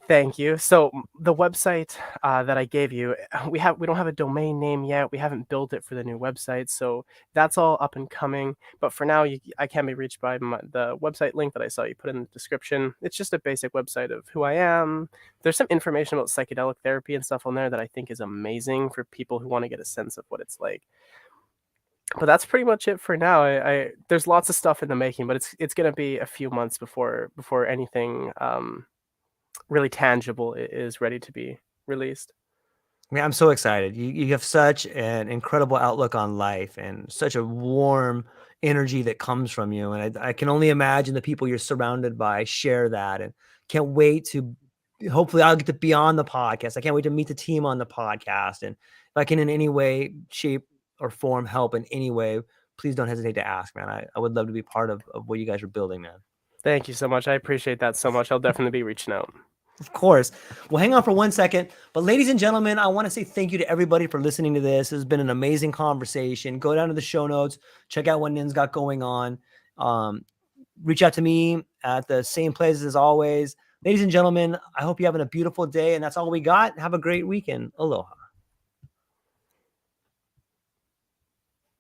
Thank you. So the website that I gave you, we don't have a domain name yet. We haven't built it for the new website, so that's all up and coming. But for now, I can be reached by the website link that I saw you put in the description. It's just a basic website of who I am. There's some information about psychedelic therapy and stuff on there that I think is amazing for people who want to get a sense of what it's like. But that's pretty much it for now. I there's lots of stuff in the making, but it's gonna be a few months before anything really tangible is ready to be released. I mean, I'm so excited. You have such an incredible outlook on life and such a warm energy that comes from you. And I can only imagine the people you're surrounded by share that, and can't wait to, hopefully I'll get to be on the podcast. I can't wait to meet the team on the podcast. And if I can in any way, shape or form help in any way, please don't hesitate to ask, man. I would love to be part of what you guys are building, man. Thank you so much. I appreciate that so much. I'll definitely be reaching out. Of course. Well, hang on for 1 second. But ladies and gentlemen, I want to say thank you to everybody for listening to this. It's been an amazing conversation. Go down to the show notes, check out what Nin's got going on. Reach out to me at the same places as always. Ladies and gentlemen, I hope you're having a beautiful day, and that's all we got. Have a great weekend. Aloha.